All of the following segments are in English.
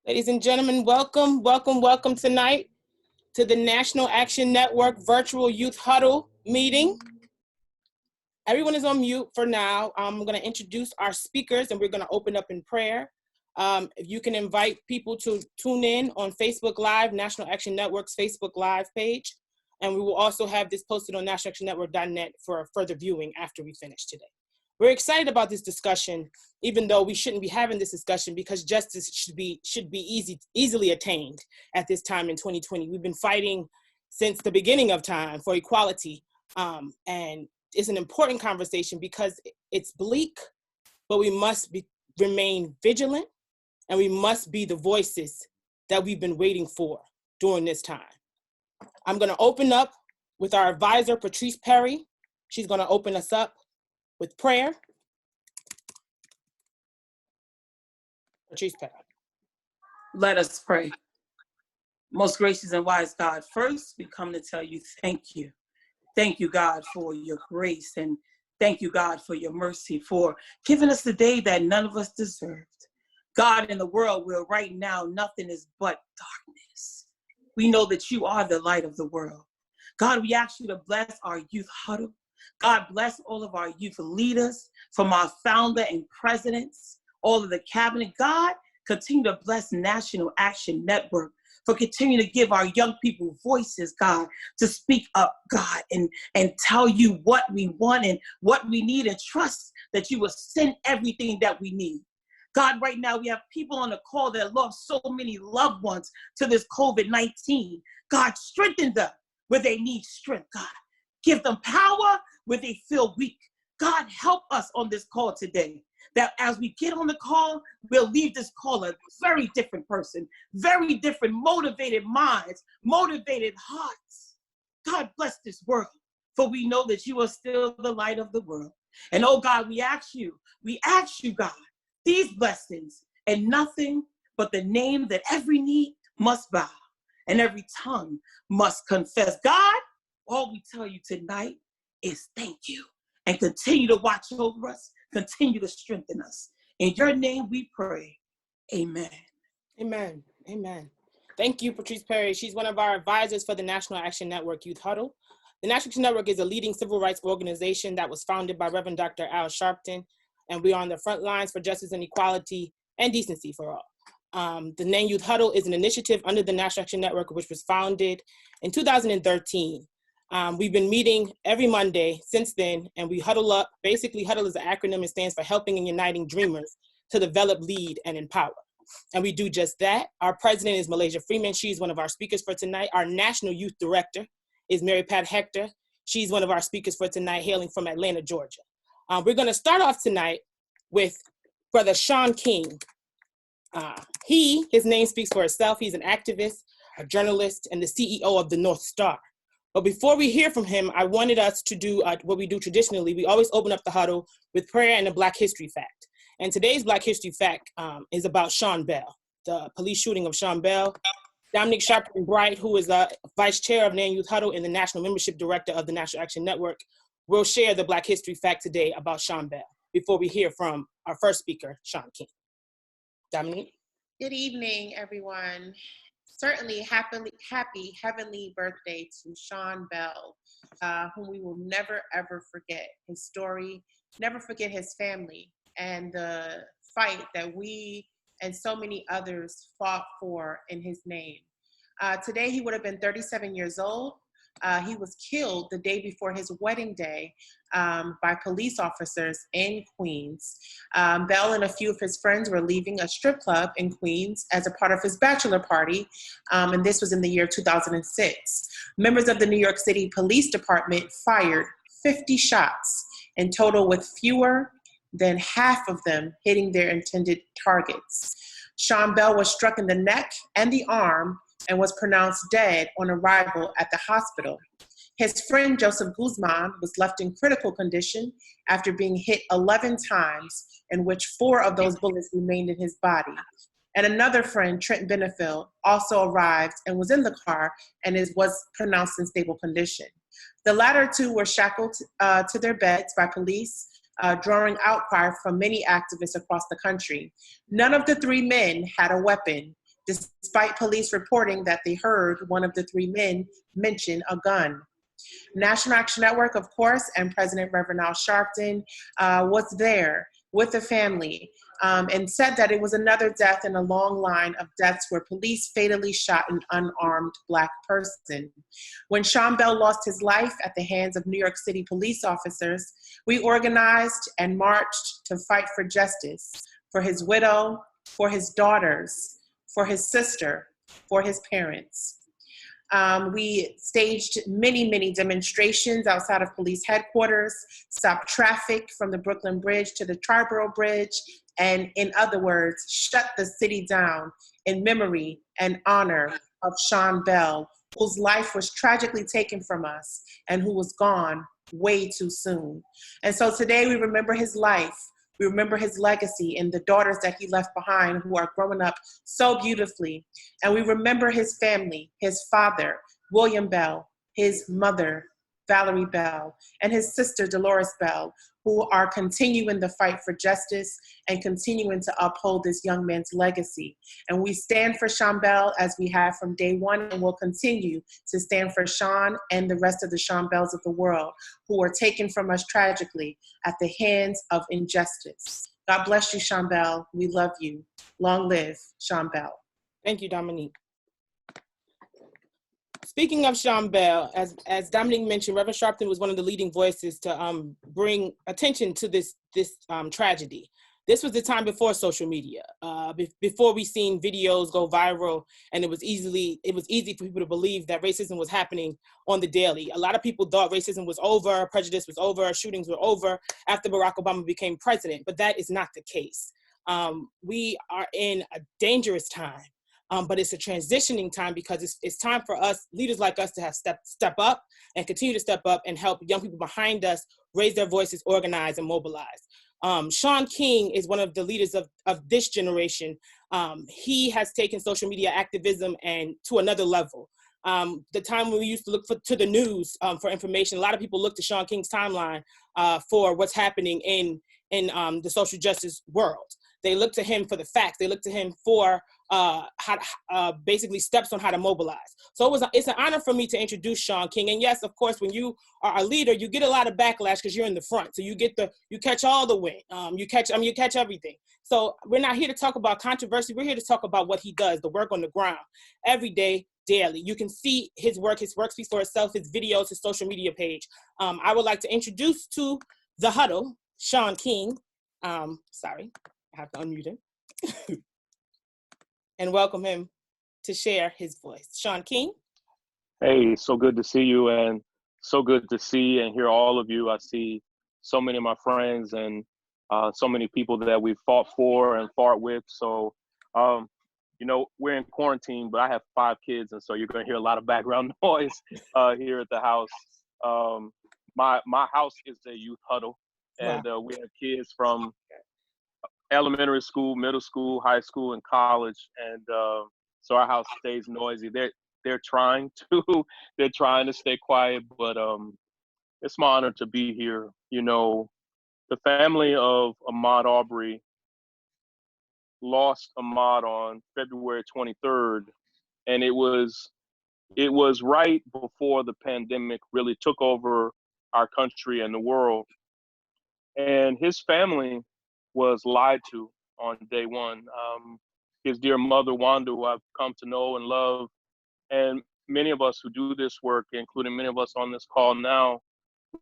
Ladies and gentlemen, welcome tonight to the National Action Network Virtual Youth Huddle meeting. Everyone is on mute for now. I'm going to introduce our speakers and we're going to open up in prayer. If you can invite people to tune in on Facebook Live, National Action Network's Facebook Live page. And we will also have this posted on nationalactionnetwork.net for further viewing after we finish today. We're excited about this discussion, even though we shouldn't be having this discussion because justice should be easily attained at this time in 2020. We've been fighting since the beginning of time for equality, and it's an important conversation because it's bleak, but we must remain vigilant, and we must be the voices that we've been waiting for during this time. I'm going to open up with our advisor, Patrice Perry. She's going to open us up with prayer. Patrice Perry. Let us pray. Most gracious and wise God, first we come to tell you thank you. Thank you, God, for your grace, and thank you, God, for your mercy, for giving us the day that none of us deserved. God, in the world where right now nothing is but darkness, we know that you are the light of the world. God, we ask you to bless our youth huddle. God, bless all of our youth leaders, from our founder and presidents, all of the cabinet. God, continue to bless National Action Network for continuing to give our young people voices, God, to speak up, God, and tell you what we want and what we need, and trust that you will send everything that we need. God, right now we have people on the call that lost so many loved ones to this COVID-19. God, strengthen them where they need strength, God. Give them power where they feel weak. God, help us on this call today, that as we get on the call, we'll leave this call a very different person, very different, motivated minds, motivated hearts. God, bless this world, for we know that you are still the light of the world. And oh God, we ask you, God, these blessings, and nothing but the name that every knee must bow and every tongue must confess. God, all we tell you tonight is thank you, and continue to watch over us, continue to strengthen us. In your name we pray, amen. Amen, amen. Thank you, Patrice Perry. She's one of our advisors for the National Action Network Youth Huddle. The National Action Network is a leading civil rights organization that was founded by Reverend Dr. Al Sharpton, and we are on the front lines for justice and equality and decency for all. The NAN Youth Huddle is an initiative under the National Action Network, which was founded in 2013. We've been meeting every Monday since then, and we huddle up. Basically, Huddle is an acronym. It stands for Helping and Uniting Dreamers to Develop, Lead, and Empower. And we do just that. Our president is Malaysia Freeman. She's one of our speakers for tonight. Our national youth director is Mary Pat Hector. She's one of our speakers for tonight, hailing from Atlanta, Georgia. We're going to start off tonight with Brother Shaun King. His name speaks for itself. He's an activist, a journalist, and the CEO of the North Star. But before we hear from him, I wanted us to do what we do traditionally. We always open up the huddle with prayer and a Black History fact. And today's Black History fact is about Sean Bell, the police shooting of Sean Bell. Dominic Sharpton Bright, who is vice chair of NAN Youth Huddle and the national membership director of the National Action Network, will share the Black History fact today about Sean Bell before we hear from our first speaker, Shaun King. Dominic? Good evening, everyone. Certainly happy heavenly birthday to Sean Bell, whom we will never, ever forget. His story, never forget his family, and the fight that we and so many others fought for in his name. Today, he would have been 37 years old. He was killed the day before his wedding day by police officers in Queens. Bell and a few of his friends were leaving a strip club in Queens as a part of his bachelor party, and this was in the year 2006. Members of the New York City Police Department fired 50 shots in total, with fewer than half of them hitting their intended targets. Sean Bell was struck in the neck and the arm and was pronounced dead on arrival at the hospital. His friend Joseph Guzman was left in critical condition after being hit 11 times, in which 4 of those bullets remained in his body. And another friend, Trent Benefield, also arrived and was in the car and was pronounced in stable condition. The latter 2 were shackled to their beds by police, drawing outcry from many activists across the country. None of the 3 men had a weapon, despite police reporting that they heard one of the three men mention a gun. National Action Network, of course, and President Reverend Al Sharpton was there with the family and said that it was another death in a long line of deaths where police fatally shot an unarmed Black person. When Shaun Bell lost his life at the hands of New York City police officers, we organized and marched to fight for justice for his widow, for his daughters, for his sister, for his parents. We staged many, many demonstrations outside of police headquarters, stopped traffic from the Brooklyn Bridge to the Triborough Bridge, and in other words, shut the city down in memory and honor of Shaun Bell, whose life was tragically taken from us and who was gone way too soon. And so today we remember his life. We remember his legacy and the daughters that he left behind who are growing up so beautifully. And we remember his family, his father, William Bell, his mother, Valerie Bell, and his sister, Dolores Bell, who are continuing the fight for justice and continuing to uphold this young man's legacy. And we stand for Shaun Bell as we have from day one, and will continue to stand for Shaun and the rest of the Shaun Bells of the world who were taken from us tragically at the hands of injustice. God bless you, Shaun Bell. We love you. Long live Shaun Bell. Thank you, Dominique. Speaking of Shaun Bell, as Dominique mentioned, Reverend Sharpton was one of the leading voices to bring attention to this tragedy. This was the time before social media, before we seen videos go viral, and it was easy for people to believe that racism was happening on the daily. A lot of people thought racism was over, prejudice was over, shootings were over after Barack Obama became president, but that is not the case. We are in a dangerous time. But it's a transitioning time because it's time for us, leaders like us, to have step up and continue to step up and help young people behind us raise their voices, organize, and mobilize. Shaun King is one of the leaders of this generation. He has taken social media activism and to another level. The time when we used to look to the news for information, a lot of people look to Shaun King's timeline for what's happening in the social justice world. They look to him for the facts. They look to him for basically steps on how to mobilize. So it's an honor for me to introduce Shaun King. And yes, of course, when you are a leader, you get a lot of backlash because you're in the front. So you catch all the wind. You catch everything. So we're not here to talk about controversy. We're here to talk about what he does, the work on the ground, every day, daily. You can see his work. His work speaks for itself. His videos, his social media page. I would like to introduce to the Huddle, Shaun King. Sorry. I have to unmute him and welcome him to share his voice. Shaun King. Hey, so good to see you, and so good to see and hear all of you. I see so many of my friends and so many people that we've fought for and fought with. So, we're in quarantine, but I have 5 kids, and so you're going to hear a lot of background noise here at the house. My house is a youth huddle, and we have kids from elementary school, middle school, high school, and college, and so our house stays noisy. They're trying to stay quiet, but it's my honor to be here. The family of Ahmaud Arbery lost Ahmaud on February 23rd, and it was right before the pandemic really took over our country and the world, and his family was lied to on day one. His dear mother, Wanda, who I've come to know and love, and many of us who do this work, including many of us on this call now,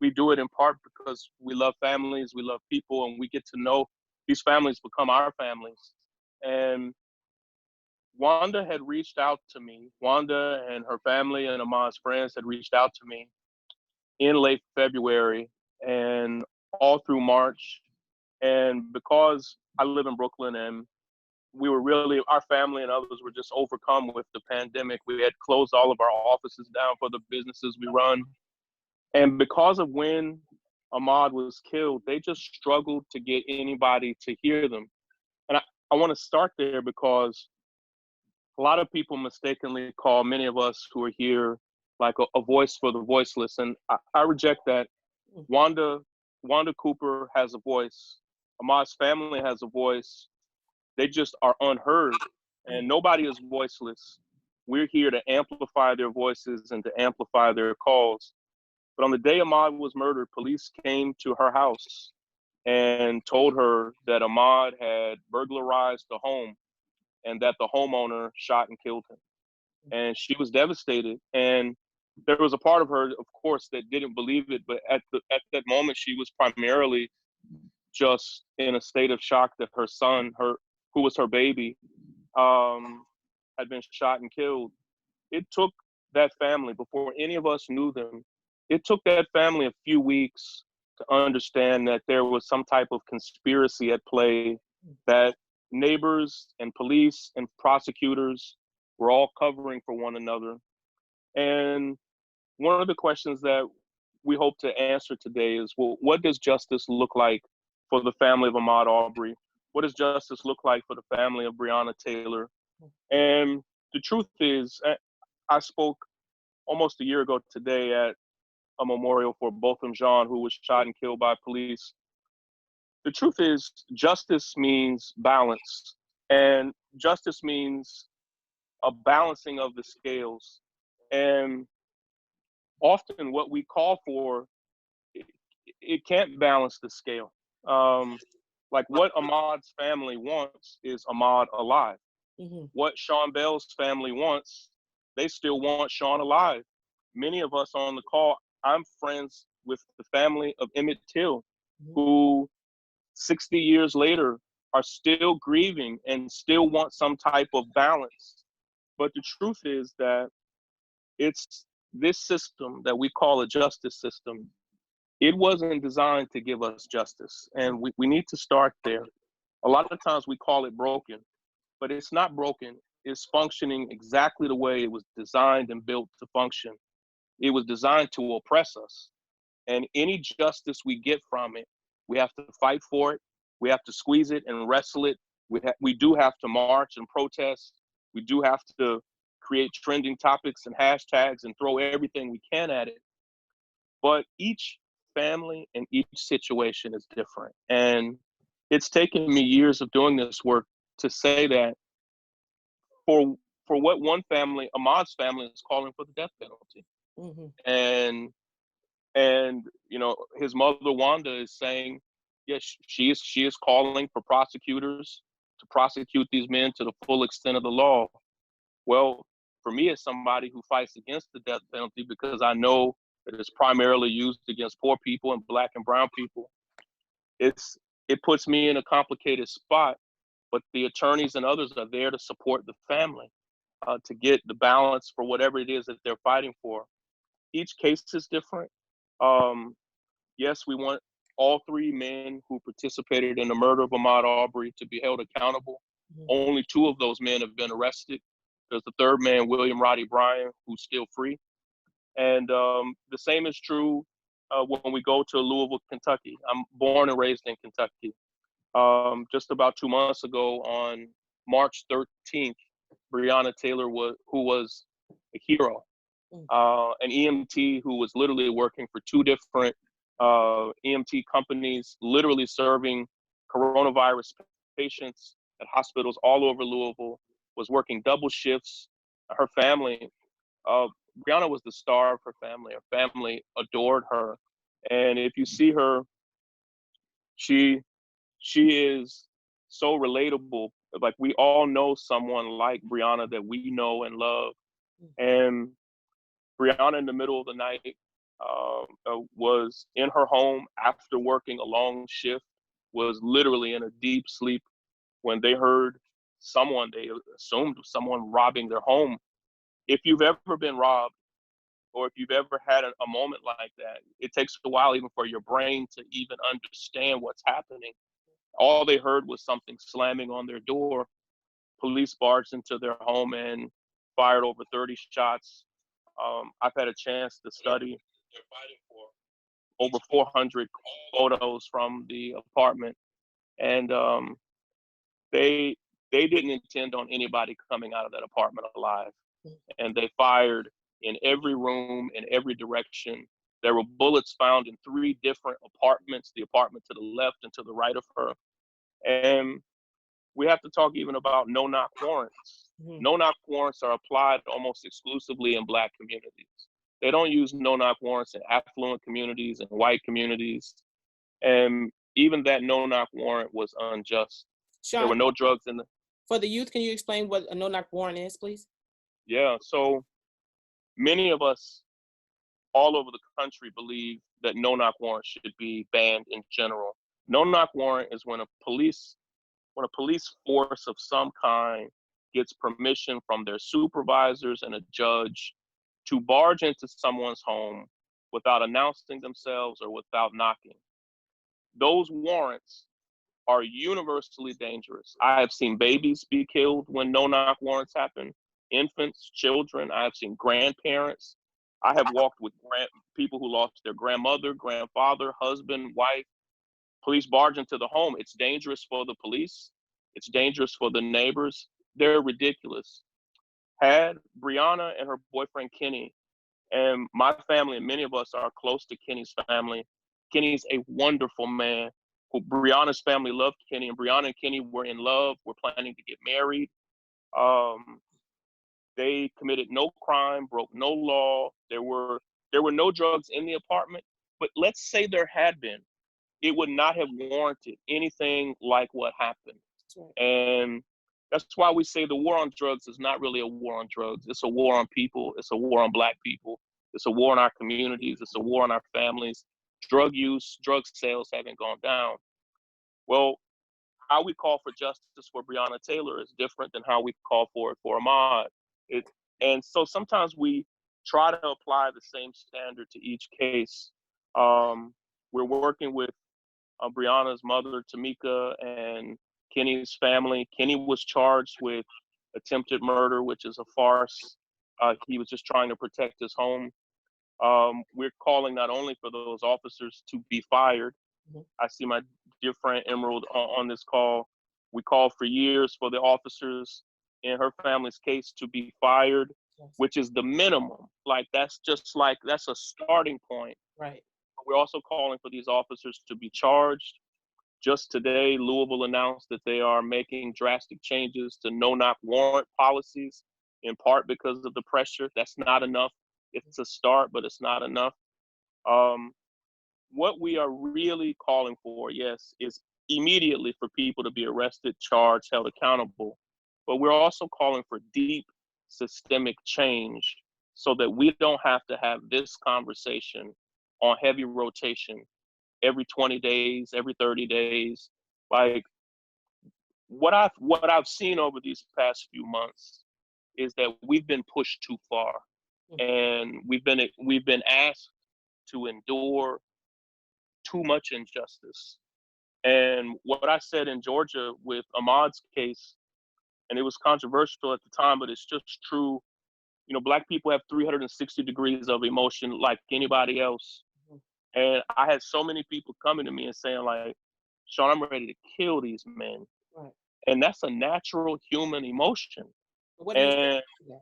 we do it in part because we love families, we love people, and we get to know these families become our families. And Wanda had reached out to me. Wanda and her family and Ahmaud's friends had reached out to me in late February and all through March. And because I live in Brooklyn and our family and others were just overcome with the pandemic. We had closed all of our offices down for the businesses we run. And because of when Ahmaud was killed, they just struggled to get anybody to hear them. And I want to start there because a lot of people mistakenly call many of us who are here like a voice for the voiceless. And I reject that. Wanda Cooper has a voice. Ahmaud's family has a voice. They just are unheard. And nobody is voiceless. We're here to amplify their voices and to amplify their calls. But on the day Ahmaud was murdered, police came to her house and told her that Ahmaud had burglarized the home and that the homeowner shot and killed him. And she was devastated. And there was a part of her, of course, that didn't believe it. But at that moment, she was primarily just in a state of shock that her son, who was her baby, had been shot and killed. It took that family, before any of us knew them, it took that family a few weeks to understand that there was some type of conspiracy at play, that neighbors and police and prosecutors were all covering for one another. And one of the questions that we hope to answer today is, well, what does justice look like for the family of Ahmaud Arbery? What does justice look like for the family of Brianna Taylor? And the truth is, I spoke almost a year ago today at a memorial for Botham Jean, who was shot and killed by police. The truth is, justice means balance, and justice means a balancing of the scales. And often what we call for, it can't balance the scale. Like what Ahmaud's family wants is Ahmaud alive. Mm-hmm. What Shaun Bell's family wants, they still want Shaun alive. Many of us on the call, I'm friends with the family of Emmett Till, mm-hmm. who 60 years later are still grieving and still want some type of balance. But the truth is that it's this system that we call a justice system. It wasn't designed to give us justice. And we need to start there. A lot of times we call it broken, but it's not broken. It's functioning exactly the way it was designed and built to function. It was designed to oppress us. And any justice we get from it, we have to fight for it. We have to squeeze it and wrestle it. We do have to march and protest. We do have to create trending topics and hashtags and throw everything we can at it. But each family and each situation is different. And it's taken me years of doing this work to say that for what one family, Ahmaud's family, is calling for the death penalty. Mm-hmm. And you know, his mother Wanda is saying, yes, she is calling for prosecutors to prosecute these men to the full extent of the law. Well, for me, as somebody who fights against the death penalty, because I know that it's primarily used against poor people and Black and brown people, it puts me in a complicated spot. But the attorneys and others are there to support the family, to get the balance for whatever it is that they're fighting for. Each case is different. Yes, we want all three men who participated in the murder of Ahmaud Arbery to be held accountable. Mm-hmm. Only two of those men have been arrested. There's the third man, William Roddy Bryan, who's still free. And the same is true when we go to Louisville, Kentucky. I'm born and raised in Kentucky. Just about 2 months ago, on March 13th, Brianna Taylor, who was a hero, an EMT who was literally working for two different EMT companies, literally serving coronavirus patients at hospitals all over Louisville, was working double shifts. Her family, Brianna was the star of her family. Her family adored her. And if you see her, she is so relatable. Like, we all know someone like Brianna that we know and love. And Brianna, in the middle of the night, was in her home after working a long shift, was literally in a deep sleep when they heard someone, they assumed someone robbing their home. If you've ever been robbed, or if you've ever had a moment like that, it takes a while even for your brain to even understand what's happening. All they heard was something slamming on their door. Police barged into their home and fired over 30 shots. I've had a chance to study over 400 photos from the apartment, and they didn't intend on anybody coming out of that apartment alive. And they fired in every room, in every direction. There were bullets found in 3 different apartments, the apartment to the left and to the right of her. And we have to talk even about no-knock warrants. Mhm. No-knock warrants are applied almost exclusively in Black communities. They don't use no-knock warrants in affluent communities and white communities. And even that no-knock warrant was unjust. There were Shaun, no drugs in the, for the youth, can you explain what a no-knock warrant is, please? yeah. So many of us all over the country believe that no-knock warrants should be banned in general. No-knock warrant is when a police force of some kind gets permission from their supervisors and a judge to barge into someone's home without announcing themselves or without knocking. Those warrants are universally dangerous. I have seen babies be killed when no-knock warrants happen, infants, children. I have seen grandparents. I have walked with people who lost their grandmother, grandfather, husband, wife. Police barge into the home. It's dangerous for the police. It's dangerous for the neighbors. They're ridiculous. Had Brianna and her boyfriend Kenny, and my family and many of us are close to Kenny's family. Kenny's a wonderful man. Brianna's family loved Kenny, and Brianna and Kenny were in love. Were planning to get married. They committed no crime, broke no law. There were no drugs in the apartment. But let's say there had been, it would not have warranted anything like what happened. Right. And that's why we say the war on drugs is not really a war on drugs. It's a war on people. It's a war on Black people. It's a war on our communities. It's a war on our families. Drug use, drug sales haven't gone down. Well, how we call for justice for Brianna Taylor is different than how we call for it for Ahmaud. And so sometimes we try to apply the same standard to each case. We're working with Brianna's mother, Tamika, and Kenny's family. Kenny was charged with attempted murder, which is a farce. He was just trying to protect his home. We're calling not only for those officers to be fired. Mhm. I see my dear friend Emerald on this call. We called for years for the officers in her family's case to be fired, Yes. which is the minimum. That's a starting point. Right. We're also calling for these officers to be charged. Just today, Louisville announced that they are making drastic changes to no-knock warrant policies, in part because of the pressure. That's not enough. It's a start, but it's not enough. What we are really calling for, yes, is immediately for people to be arrested, charged, held accountable. But we're also calling for deep systemic change so that we don't have to have this conversation on heavy rotation every 20 days, every 30 days. Like what I've seen over these past few months is that we've been pushed too far, and we've been asked to endure too much injustice. And what I said in Georgia with Ahmaud's case, and it was controversial at the time, but it's just true. You know, Black people have 360 degrees of emotion like anybody else. And I had so many people coming to me and saying, like, Shaun, I'm ready to kill these men. Right. And that's a natural human emotion. What do you say to that?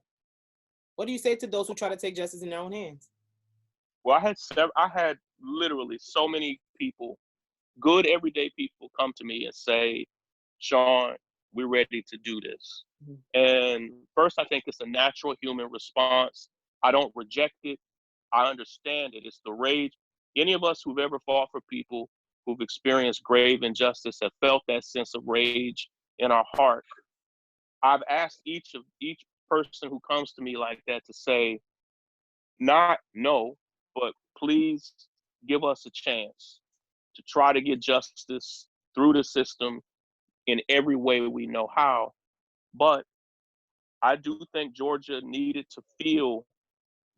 What do you say to those who try to take justice in their own hands? Well, I had literally so many people, good everyday people, come to me and say, Shaun, we're ready to do this. Mm-hmm. And first, I think it's a natural human response. I don't reject it. I understand it. It's the rage. Any of us who've ever fought for people who've experienced grave injustice have felt that sense of rage in our heart. I've asked each person who comes to me like that to say, not no, but please give us a chance to try to get justice through the system in every way we know how. But I do think Georgia needed to feel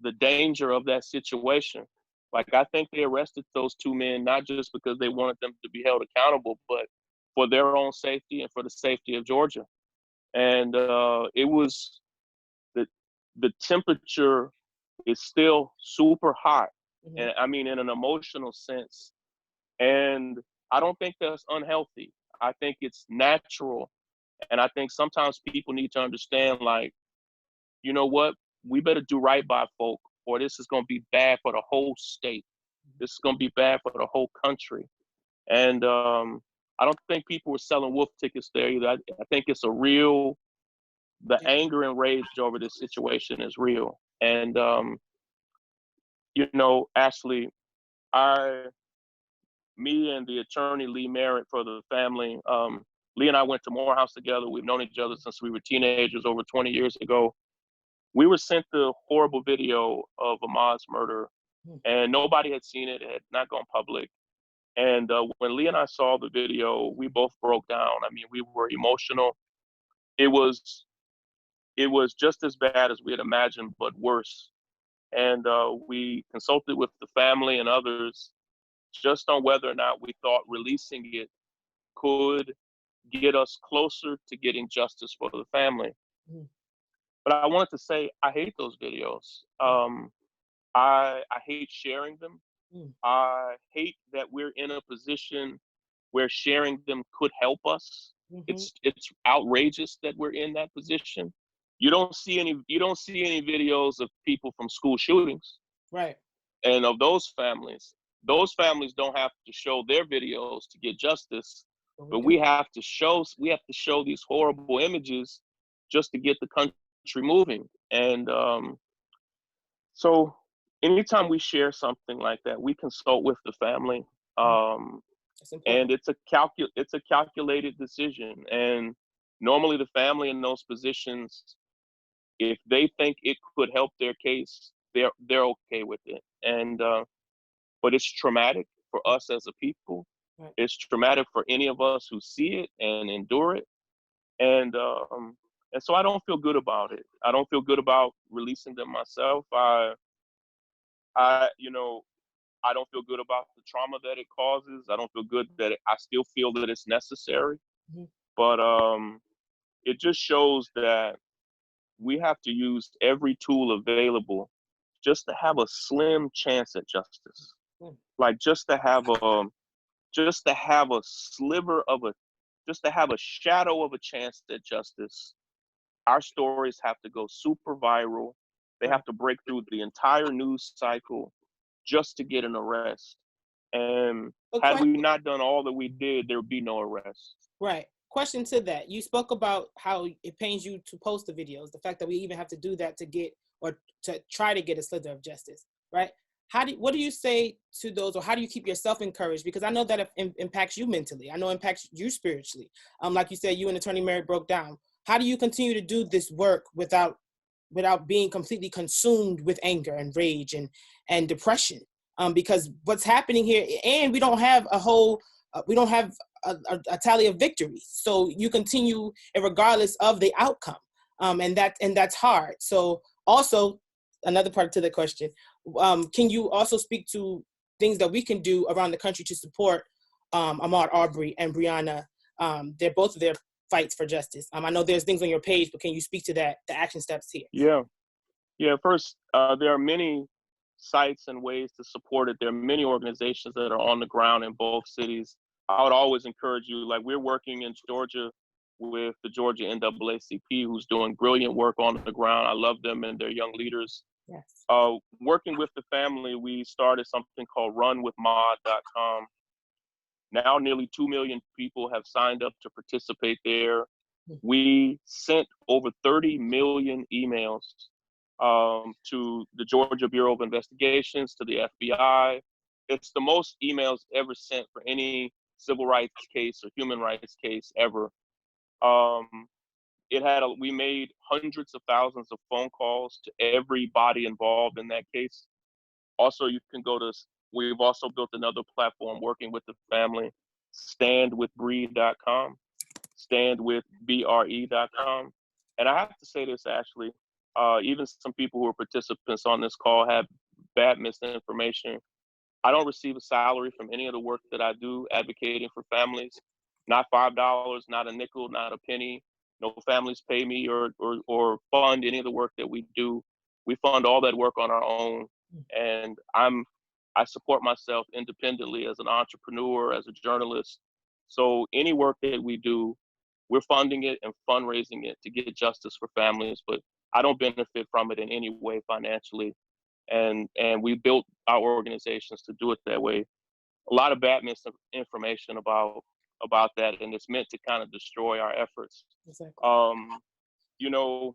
the danger of that situation. Like, I think they arrested those two men, not just because they wanted them to be held accountable, but for their own safety and for the safety of Georgia. And it was, the temperature is still super hot. Mm-hmm. And I mean, in an emotional sense. And I don't think that's unhealthy. I think it's natural. And I think sometimes people need to understand, like, you know what? We better do right by folk, or this is going to be bad for the whole state. This is going to be bad for the whole country. And I don't think people were selling wolf tickets there either. I think it's the anger and rage over this situation is real. And, Ashley, me and the attorney, Lee Merritt, for the family, Lee and I went to Morehouse together. We've known each other since we were teenagers over 20 years ago. We were sent the horrible video of Ahmaud's murder, and nobody had seen it. It had not gone public. And when Lee and I saw the video, we both broke down. I mean, we were emotional. It was just as bad as we had imagined, but worse. And we consulted with the family and others just on whether or not we thought releasing it could get us closer to getting justice for the family. But I wanted to say, I hate those videos. I hate sharing them. I hate that we're in a position where sharing them could help us. It's outrageous that we're in that position. You don't see any videos of people from school shootings. Right. And of those families don't have to show their videos to get justice, but we have to show these horrible images just to get the country moving. And so anytime we share something like that, we consult with the family, and it's a calculated decision. And normally the family in those positions, if they think it could help their case, they're okay with it. And but it's traumatic for us as a people. Right. It's traumatic for any of us who see it and endure it. And so I don't feel good about it. I don't feel good about releasing them myself. I don't feel good about the trauma that it causes. I don't feel good that I still feel that it's necessary. But it just shows that we have to use every tool available just to have a slim chance at justice. Like just to have a shadow of a chance at justice. Our stories have to go super viral. They have to break through the entire news cycle just to get an arrest. And had we not done all that we did, there would be no arrest. Right. Question to that. You spoke about how it pains you to post the videos, the fact that we even have to do that to get, or to try to get a slither of justice, right? What do you say to those, or how do you keep yourself encouraged? Because I know that it impacts you mentally. I know it impacts you spiritually. Like you said, you and Attorney Merritt broke down. How do you continue to do this work without being completely consumed with anger and rage and depression? Because what's happening here, and we don't have a tally of victories. So you continue regardless of the outcome. And that's hard. So also, another part to the question, can you also speak to things that we can do around the country to support Ahmaud Arbery and Brianna? They're both of their fights for justice. I know there's things on your page, but can you speak to that, the action steps here? Yeah. First, there are many sites and ways to support it. There are many organizations that are on the ground in both cities. I would always encourage you, like we're working in Georgia with the Georgia NAACP, who's doing brilliant work on the ground. I love them and their young leaders. Yes. Working with the family, we started something called runwithmod.com. Now nearly 2 million people have signed up to participate there. We sent over 30 million emails to the Georgia Bureau of Investigations, to the FBI. It's the most emails ever sent for any civil rights case or human rights case ever. We made hundreds of thousands of phone calls to everybody involved in that case. Also, we've also built another platform working with the family, standwithbre.com, standwithbre.com. And I have to say this, Ashley, even some people who are participants on this call have bad misinformation. I don't receive a salary from any of the work that I do advocating for families. Not $5, not a nickel, not a penny. No families pay me or fund any of the work that we do. We fund all that work on our own. And I support myself independently as an entrepreneur, as a journalist. So any work that we do, we're funding it and fundraising it to get justice for families, but I don't benefit from it in any way financially. And we built our organizations to do it that way. A lot of bad misinformation about about that, and it's meant to kind of destroy our efforts. Exactly. You know,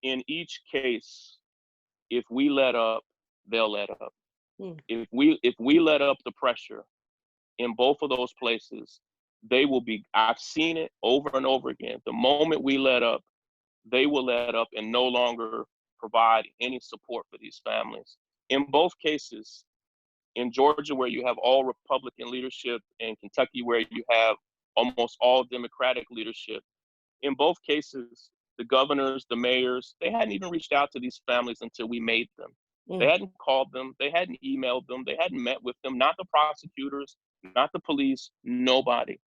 in each case, if we let up, they'll let up. If we let up the pressure in both of those places, they will be, I've seen it over and over again. The moment we let up, they will let up and no longer provide any support for these families. In both cases, in Georgia, where you have all Republican leadership, in Kentucky, where you have almost all Democratic leadership, in both cases, the governors, the mayors, they hadn't even reached out to these families until we made them. They hadn't called them, they hadn't emailed them, they hadn't met with them, not the prosecutors, not the police, nobody.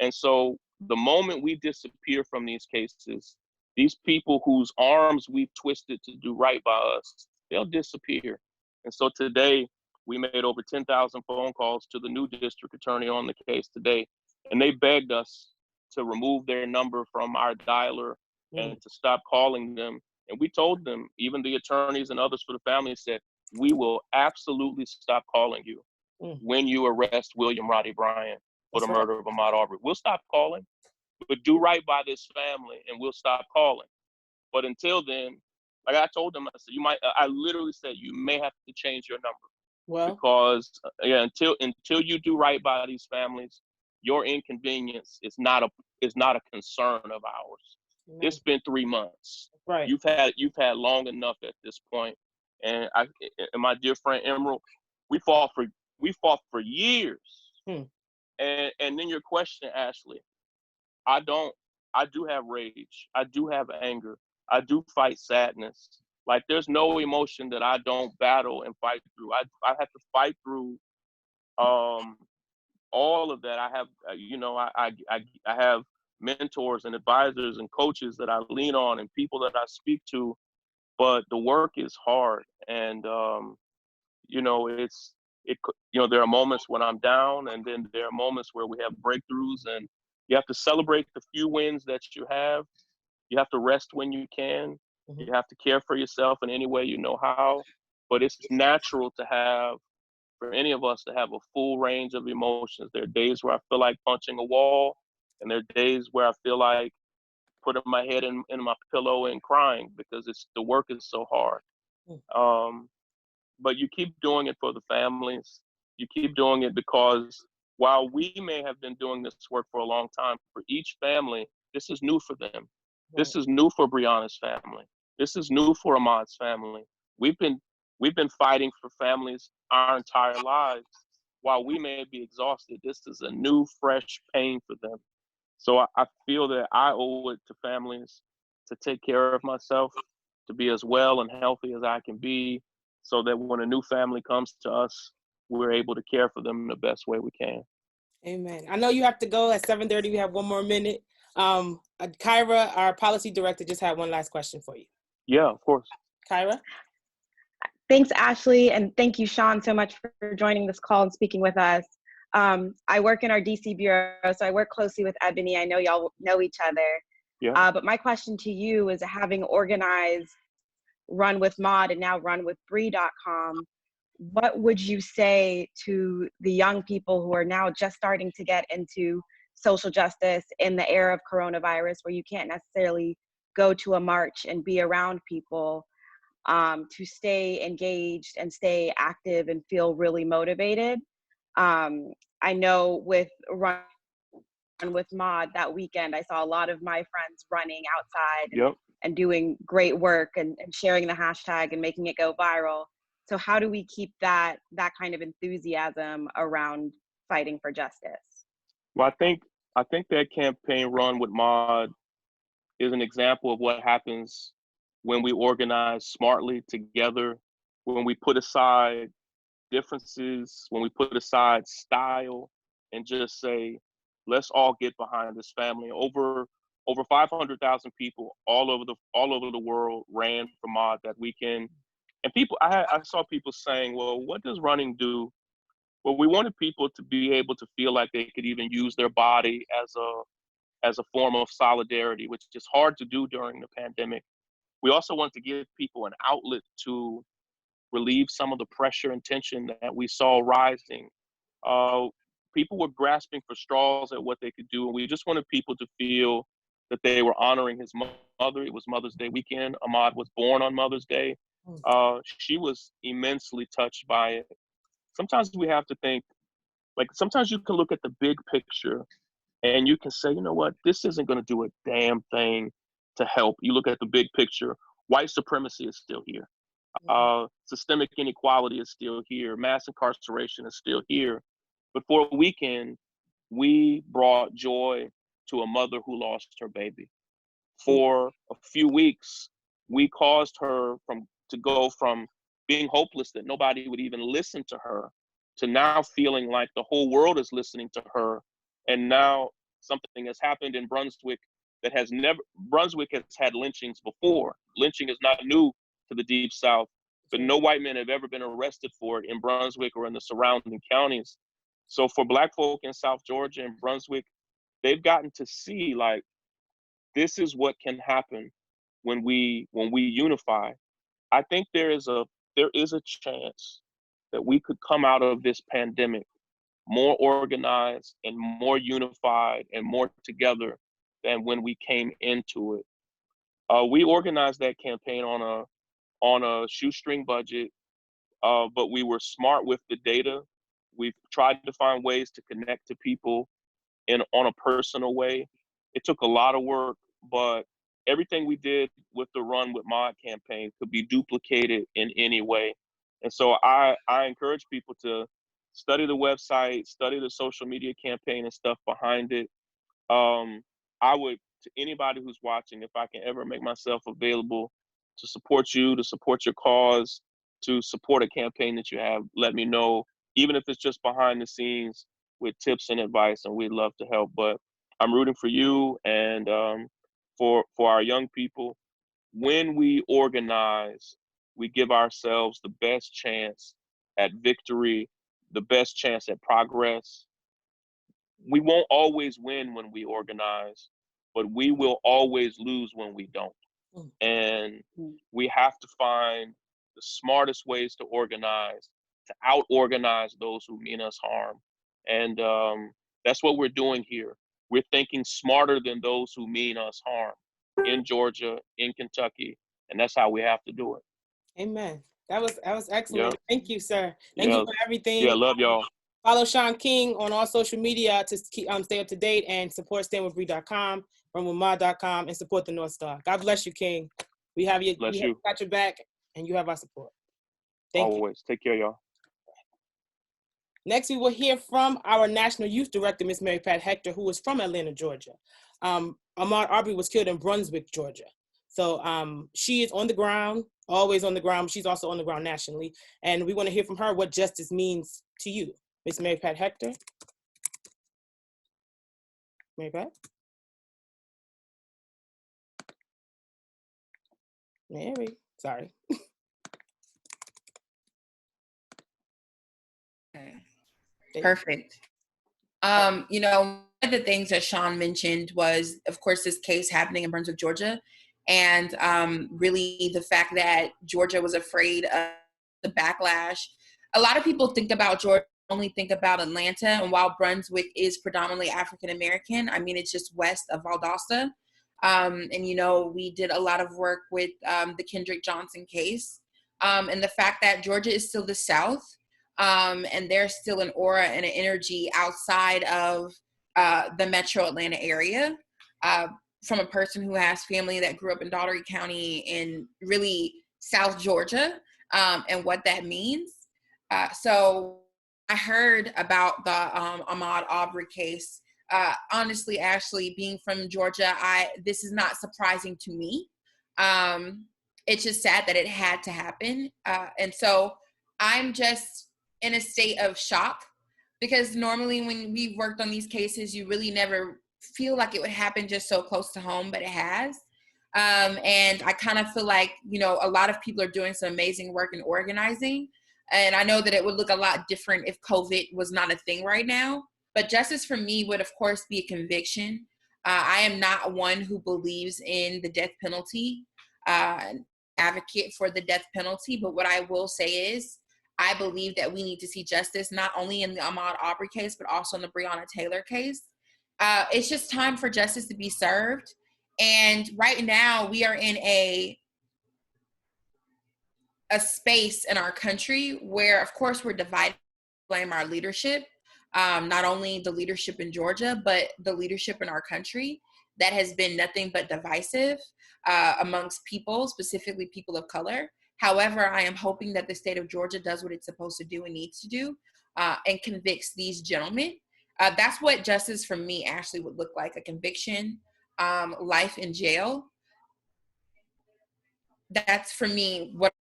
And so the moment we disappear from these cases, these people whose arms we've twisted to do right by us, they'll disappear. And so today, we made over 10,000 phone calls to the new district attorney on the case today, and they begged us to remove their number from our dialer and to stop calling them. And we told them, even the attorneys and others for the family said, we will absolutely stop calling you when you arrest William Roddy Bryant for the murder of Ahmaud Arbery. We'll stop calling, but do right by this family and we'll stop calling. But until then, like I told them, I said, I literally said, you may have to change your number. Well, because until you do right by these families, your inconvenience is not a concern of ours. It's been 3 months. Right. You've had long enough at this point. And my dear friend Emerald, we fought for years. And then your question, Ashley, I do have rage. I do have anger. I do fight sadness. Like, there's no emotion that I don't battle and fight through. I have to fight through all of that. I have, I have mentors and advisors and coaches that I lean on and people that I speak to, but the work is hard. And, there are moments when I'm down, and then there are moments where we have breakthroughs, and you have to celebrate the few wins that you have. You have to rest when you can. You have to care for yourself in any way you know how. But it's natural for any of us to have a full range of emotions. There are days where I feel like punching a wall, and there are days where I feel like putting my head in my pillow and crying because the work is so hard. But you keep doing it for the families. You keep doing it because while we may have been doing this work for a long time, for each family, this is new for them. Right. This is new for Brianna's family. This is new for Ahmaud's family. We've been fighting for families our entire lives. While we may be exhausted, this is a new, fresh pain for them. So I feel that I owe it to families to take care of myself, to be as well and healthy as I can be, so that when a new family comes to us, we're able to care for them in the best way we can. Amen. I know you have to go at 7:30. We have 1 more minute. Kyra, our policy director, just had one last question for you. Yeah, of course. Kyra? Thanks, Ashley, and thank you, Shaun, so much for joining this call and speaking with us. I work in our DC bureau, so I work closely with Ebony. I know y'all know each other. Yeah. But my question to you is, having organized Run with Maud and now runwithbree.com, what would you say to the young people who are now just starting to get into social justice in the era of coronavirus, where you can't necessarily go to a march and be around people, to stay engaged and stay active and feel really motivated? I know with Run with Maud that weekend, I saw a lot of my friends running outside and doing great work and sharing the hashtag and making it go viral. So how do we keep that kind of enthusiasm around fighting for justice? Well, I think that campaign Run with Maud is an example of what happens when we organize smartly together, when we put aside differences, when we put aside style and just say, let's all get behind this family. Over 500,000 people all over the world ran for Maud that weekend. And I saw people saying, well, what does running do? Well, we wanted people to be able to feel like they could even use their body as a form of solidarity, which is hard to do during the pandemic. We also wanted to give people an outlet to relieve some of the pressure and tension that we saw rising. people were grasping for straws at what they could do. And we just wanted people to feel that they were honoring his mother. It was Mother's Day weekend. Ahmaud was born on Mother's Day. She was immensely touched by it. Sometimes we have to think, like, sometimes you can look at the big picture and you can say, you know what, this isn't going to do a damn thing to help. You look at the big picture. White supremacy is still here. Systemic inequality is still here. Mass incarceration is still here. But for a weekend, we brought joy to a mother who lost her baby. For a few weeks, we caused her to go from being hopeless that nobody would even listen to her to now feeling like the whole world is listening to her. And now something has happened in Brunswick that Brunswick has had lynchings before. Lynching is not new to the Deep South, but no white men have ever been arrested for it in Brunswick or in the surrounding counties. So for Black folk in South Georgia and Brunswick, they've gotten to see, like, this is what can happen when we unify. I think there is a chance that we could come out of this pandemic more organized and more unified and more together than when we came into it. We organized that campaign on a shoestring budget, but we were smart with the data. We've tried to find ways to connect to people on a personal way. It took a lot of work, but everything we did with the Run with Mod campaign could be duplicated in any way. And so I encourage people to study the website, study the social media campaign and stuff behind it. I would, to anybody who's watching, if I can ever make myself available to support you, to support your cause, to support a campaign that you have, let me know, even if it's just behind the scenes with tips and advice, and we'd love to help. But I'm rooting for you and for our young people. When we organize, we give ourselves the best chance at victory, the best chance at progress. We won't always win when we organize, but we will always lose when we don't. And we have to find the smartest ways to organize, to out-organize those who mean us harm. And that's what we're doing here. We're thinking smarter than those who mean us harm in Georgia, in Kentucky, and that's how we have to do it. Amen. That was excellent. Yeah. Thank you, sir. Thank you for everything. Yeah, love y'all. Follow Shaun King on all social media to keep stay up to date, and support standwithbree.com, runwithmod.com, and support the North Star. God bless you, King. We have you. Got your back, and you have our support. Thank you. Always. Take care, y'all. Next, we will hear from our National Youth Director, Ms. Mary Pat Hector, who is from Atlanta, Georgia. Ahmaud Arbery was killed in Brunswick, Georgia. So she is on the ground, always on the ground. She's also on the ground nationally. And we want to hear from her what justice means to you. Ms. Mary Pat Hector. Mary Pat? Mary, sorry. Okay. Perfect. You know, one of the things that Shaun mentioned was, of course, this case happening in Brunswick, Georgia, and really the fact that Georgia was afraid of the backlash. A lot of people think about Georgia, only think about Atlanta, and while Brunswick is predominantly African American, I mean, it's just west of Valdosta. And, you know, we did a lot of work with the Kendrick Johnson case, and the fact that Georgia is still the South. And there's still an aura and an energy outside of the metro Atlanta area, from a person who has family that grew up in Daugherty County in really South Georgia, and what that means. So I heard about the Ahmaud Arbery case. Honestly, Ashley, being from Georgia, this is not surprising to me. It's just sad that it had to happen. And so I'm just in a state of shock, because normally when we've worked on these cases, you really never feel like it would happen just so close to home, but it has. And I kind of feel like, you know, a lot of people are doing some amazing work in organizing. And I know that it would look a lot different if COVID was not a thing right now. But justice for me would, of course, be a conviction. I am not one who believes in the death penalty, an advocate for the death penalty. But what I will say is, I believe that we need to see justice, not only in the Ahmaud Arbery case, but also in the Brianna Taylor case. It's just time for justice to be served. And right now we are in a space in our country where, of course, we're divided, blame our leadership, not only the leadership in Georgia, but the leadership in our country that has been nothing but divisive amongst people, specifically people of color. However, I am hoping that the state of Georgia does what it's supposed to do and needs to do and convicts these gentlemen. That's what justice for me actually would look like: a conviction, life in jail. That's for me what I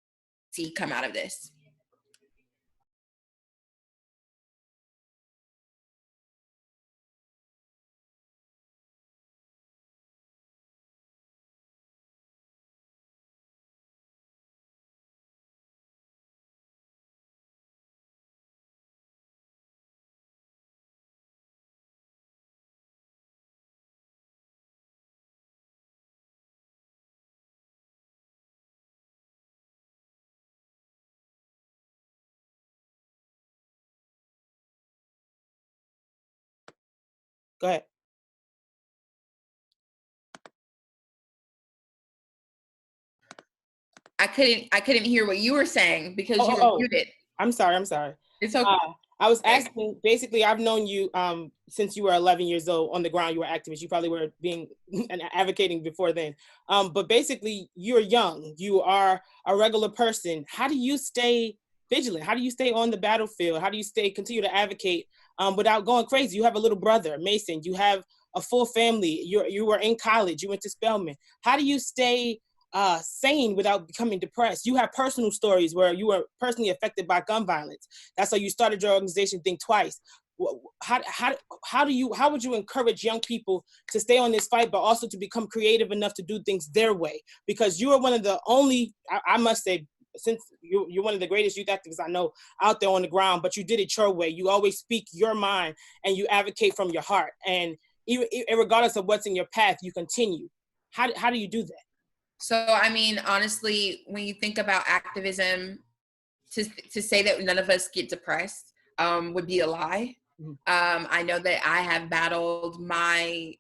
see come out of this. Go ahead. I couldn't hear what you were saying because you were muted. I'm sorry. It's okay. I was asking, basically, I've known you since you were 11 years old. On the ground, you were activist. You probably were being and advocating before then. But basically, you're young. You are a regular person. How do you stay vigilant? How do you stay on the battlefield? How do you continue to advocate without going crazy? You have a little brother, Mason. You have a full family. You were in college. You went to Spelman. How do you stay sane without becoming depressed? You have personal stories where you were personally affected by gun violence. That's how you started your organization, Think Twice. How would you encourage young people to stay on this fight, but also to become creative enough to do things their way? Because you are one of the only, I must say, since you're one of the greatest youth activists I know out there on the ground, but you did it your way. You always speak your mind and you advocate from your heart. And even regardless of what's in your path, you continue. How do you do that? So, I mean, honestly, when you think about activism, to say that none of us get depressed would be a lie. I know that I have battled my,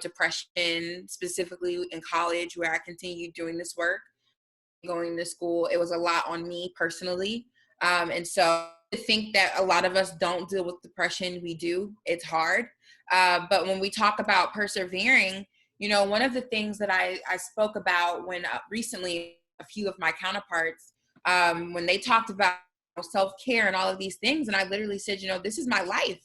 depression, specifically in college, where I continued doing this work, going to school. It was a lot on me personally. And so I think that a lot of us don't deal with depression. We do. It's hard. But when we talk about persevering, one of the things that I spoke about when recently a few of my counterparts, when they talked about self-care and all of these things, and I literally said, this is my life.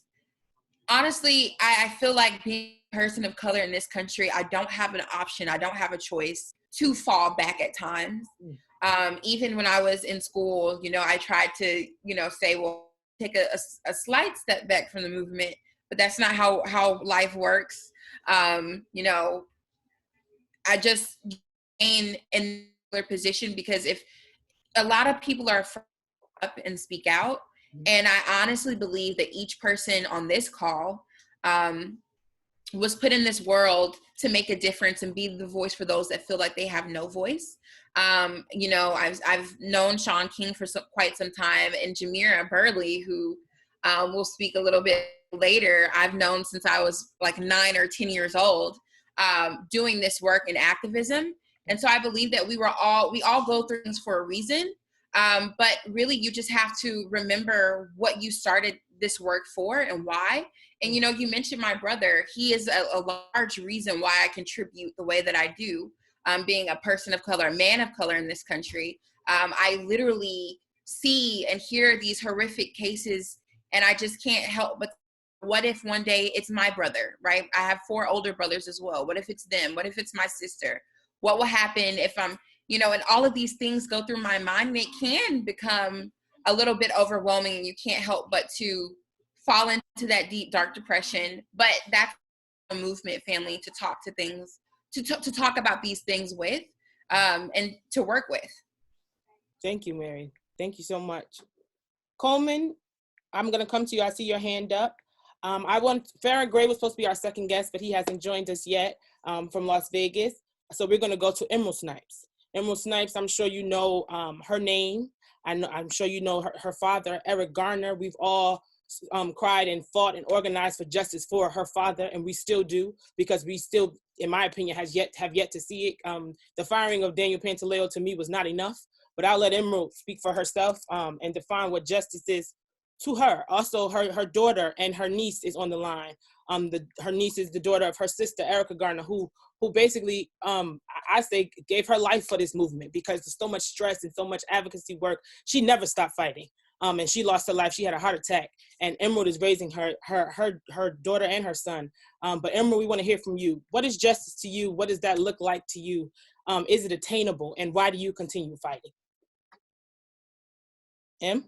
Honestly, I feel like being a person of color in this country, I don't have an option. I don't have a choice to fall back at times. Even when I was in school, I tried to, say, well, take a slight step back from the movement, but that's not how life works. I just in a position because if a lot of people are up and speak out, and I honestly believe that each person on this call was put in this world to make a difference and be the voice for those that feel like they have no voice. I've known Shaun King for quite some time, and Jamira Burley, who will speak a little bit later, I've known since I was like 9 or 10 years old, doing this work in activism. And so I believe that we all go through things for a reason. But really, you just have to remember what you started this work for and why. And, you mentioned my brother. He is a large reason why I contribute the way that I do, being a person of color, a man of color in this country. I literally see and hear these horrific cases, and I just can't help but what if one day it's my brother, right? I have 4 older brothers as well. What if it's them? What if it's my sister? What will happen if I'm, and all of these things go through my mind, and it can become a little bit overwhelming, and you can't help but to fall into that deep, dark depression. But that's a movement, family, to talk to things, to talk about these things with, and to work with. Thank you, Mary. Thank you so much. Coleman, I'm going to come to you. I see your hand up. Farrah Gray was supposed to be our second guest, but he hasn't joined us yet from Las Vegas. So we're going to go to Emerald Snipes. Emerald Snipes, I'm sure you know her name. I'm sure you know her father, Eric Garner. We've all cried and fought and organized for justice for her father, and we still do, because we still, in my opinion, have yet to see it. The firing of Daniel Pantaleo to me was not enough, but I'll let Emerald speak for herself and define what justice is to her. Also, her daughter and her niece is on the line. Her niece is the daughter of her sister, Erica Garner, who basically, I say, gave her life for this movement, because there's so much stress and so much advocacy work. She never stopped fighting. And she lost her life. She had a heart attack. And Emerald is raising her daughter and her son. But Emerald, we want to hear from you. What is justice to you? What does that look like to you? Is it attainable? And why do you continue fighting? Em?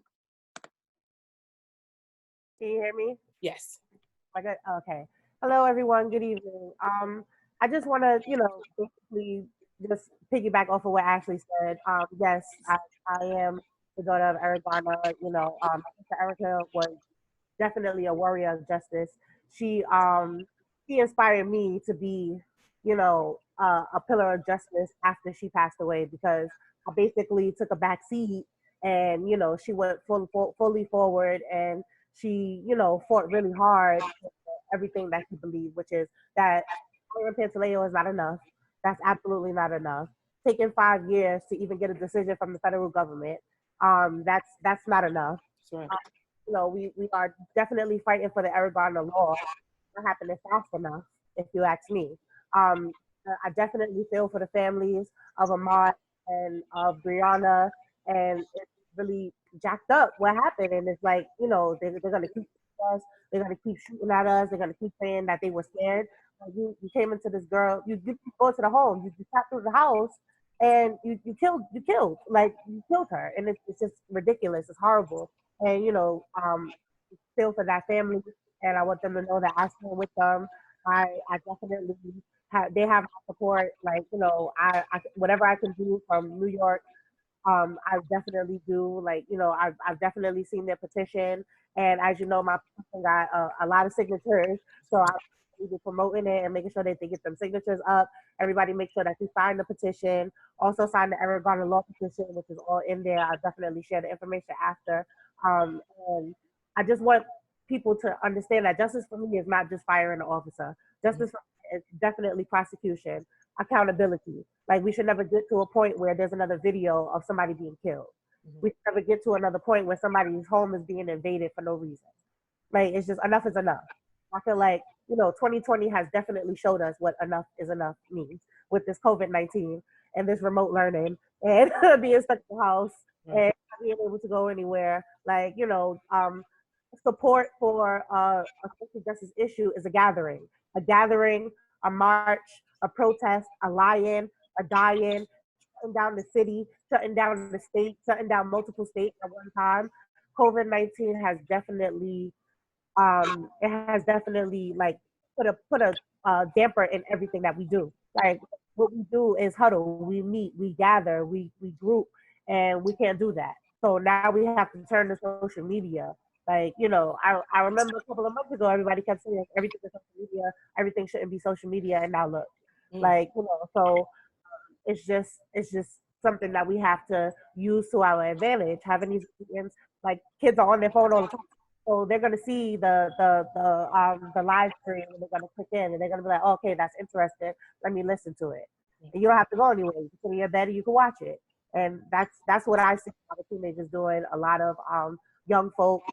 Can you hear me? Yes. Okay. Hello, everyone. Good evening. I just want to, basically just piggyback off of what Ashley said. Yes, I am the daughter of Eric Garner. My sister Erica was definitely a warrior of justice. She inspired me to be, a pillar of justice after she passed away, because I basically took a back seat, and she went fully forward, and she fought really hard for everything that she believed, which is that Aaron Pantaleo is not enough. That's absolutely not enough. Taking 5 years to even get a decision from the federal government, that's not enough. Right. We are definitely fighting for the Eric Garner law. It's not happening fast enough, if you ask me. I definitely feel for the families of Ahmaud and of Brianna, and it's really jacked up what happened. And it's like, they're going to keep us, they're going to keep shooting at us, they're going to keep saying that they were scared. Like, you came into this girl, you go to the home, you tapped through the house, and you killed her, and it's just ridiculous. It's horrible. And feel for that family, and I want them to know that I stand with them. I definitely they have my support. Like, I whatever I can do from New York, I definitely do. Like, I've definitely seen their petition, and as you know, my petition got a lot of signatures, so I'm promoting it and making sure that they get them signatures up. Everybody make sure that you sign the petition. Also sign the Eric Garner law petition, which is all in there. I'll definitely share the information after. And I just want people to understand that justice for me is not just firing an officer. Justice for me is definitely prosecution, accountability. Like, we should never get to a point where there's another video of somebody being killed. We should never get to another point where somebody's home is being invaded for no reason. Like, it's just, enough is enough. I feel like, 2020 has definitely showed us what enough is enough means with this COVID-19 and this remote learning and being stuck in the house and not being able to go anywhere. Like, support for a social justice issue is a gathering, a march, a protest, a lie-in, a die-in, shutting down the city, shutting down the state, shutting down multiple states at one time. COVID-19 has definitely like put a damper in everything that we do. Like, what we do is huddle, we meet, we gather, we group, and we can't do that. So now we have to turn to social media. Like, I remember a couple of months ago, everybody kept saying everything is social media, everything shouldn't be social media, and now look, like, so it's just something that we have to use to our advantage. Having these meetings, like, kids are on their phone all the time. So they're gonna see the live stream, and they're gonna click in, and they're gonna be like, oh, okay, that's interesting. Let me listen to it. And you don't have to go anywhere. You can sit in your bed and you can watch it. And that's what I see a lot of teenagers doing. A lot of young folks,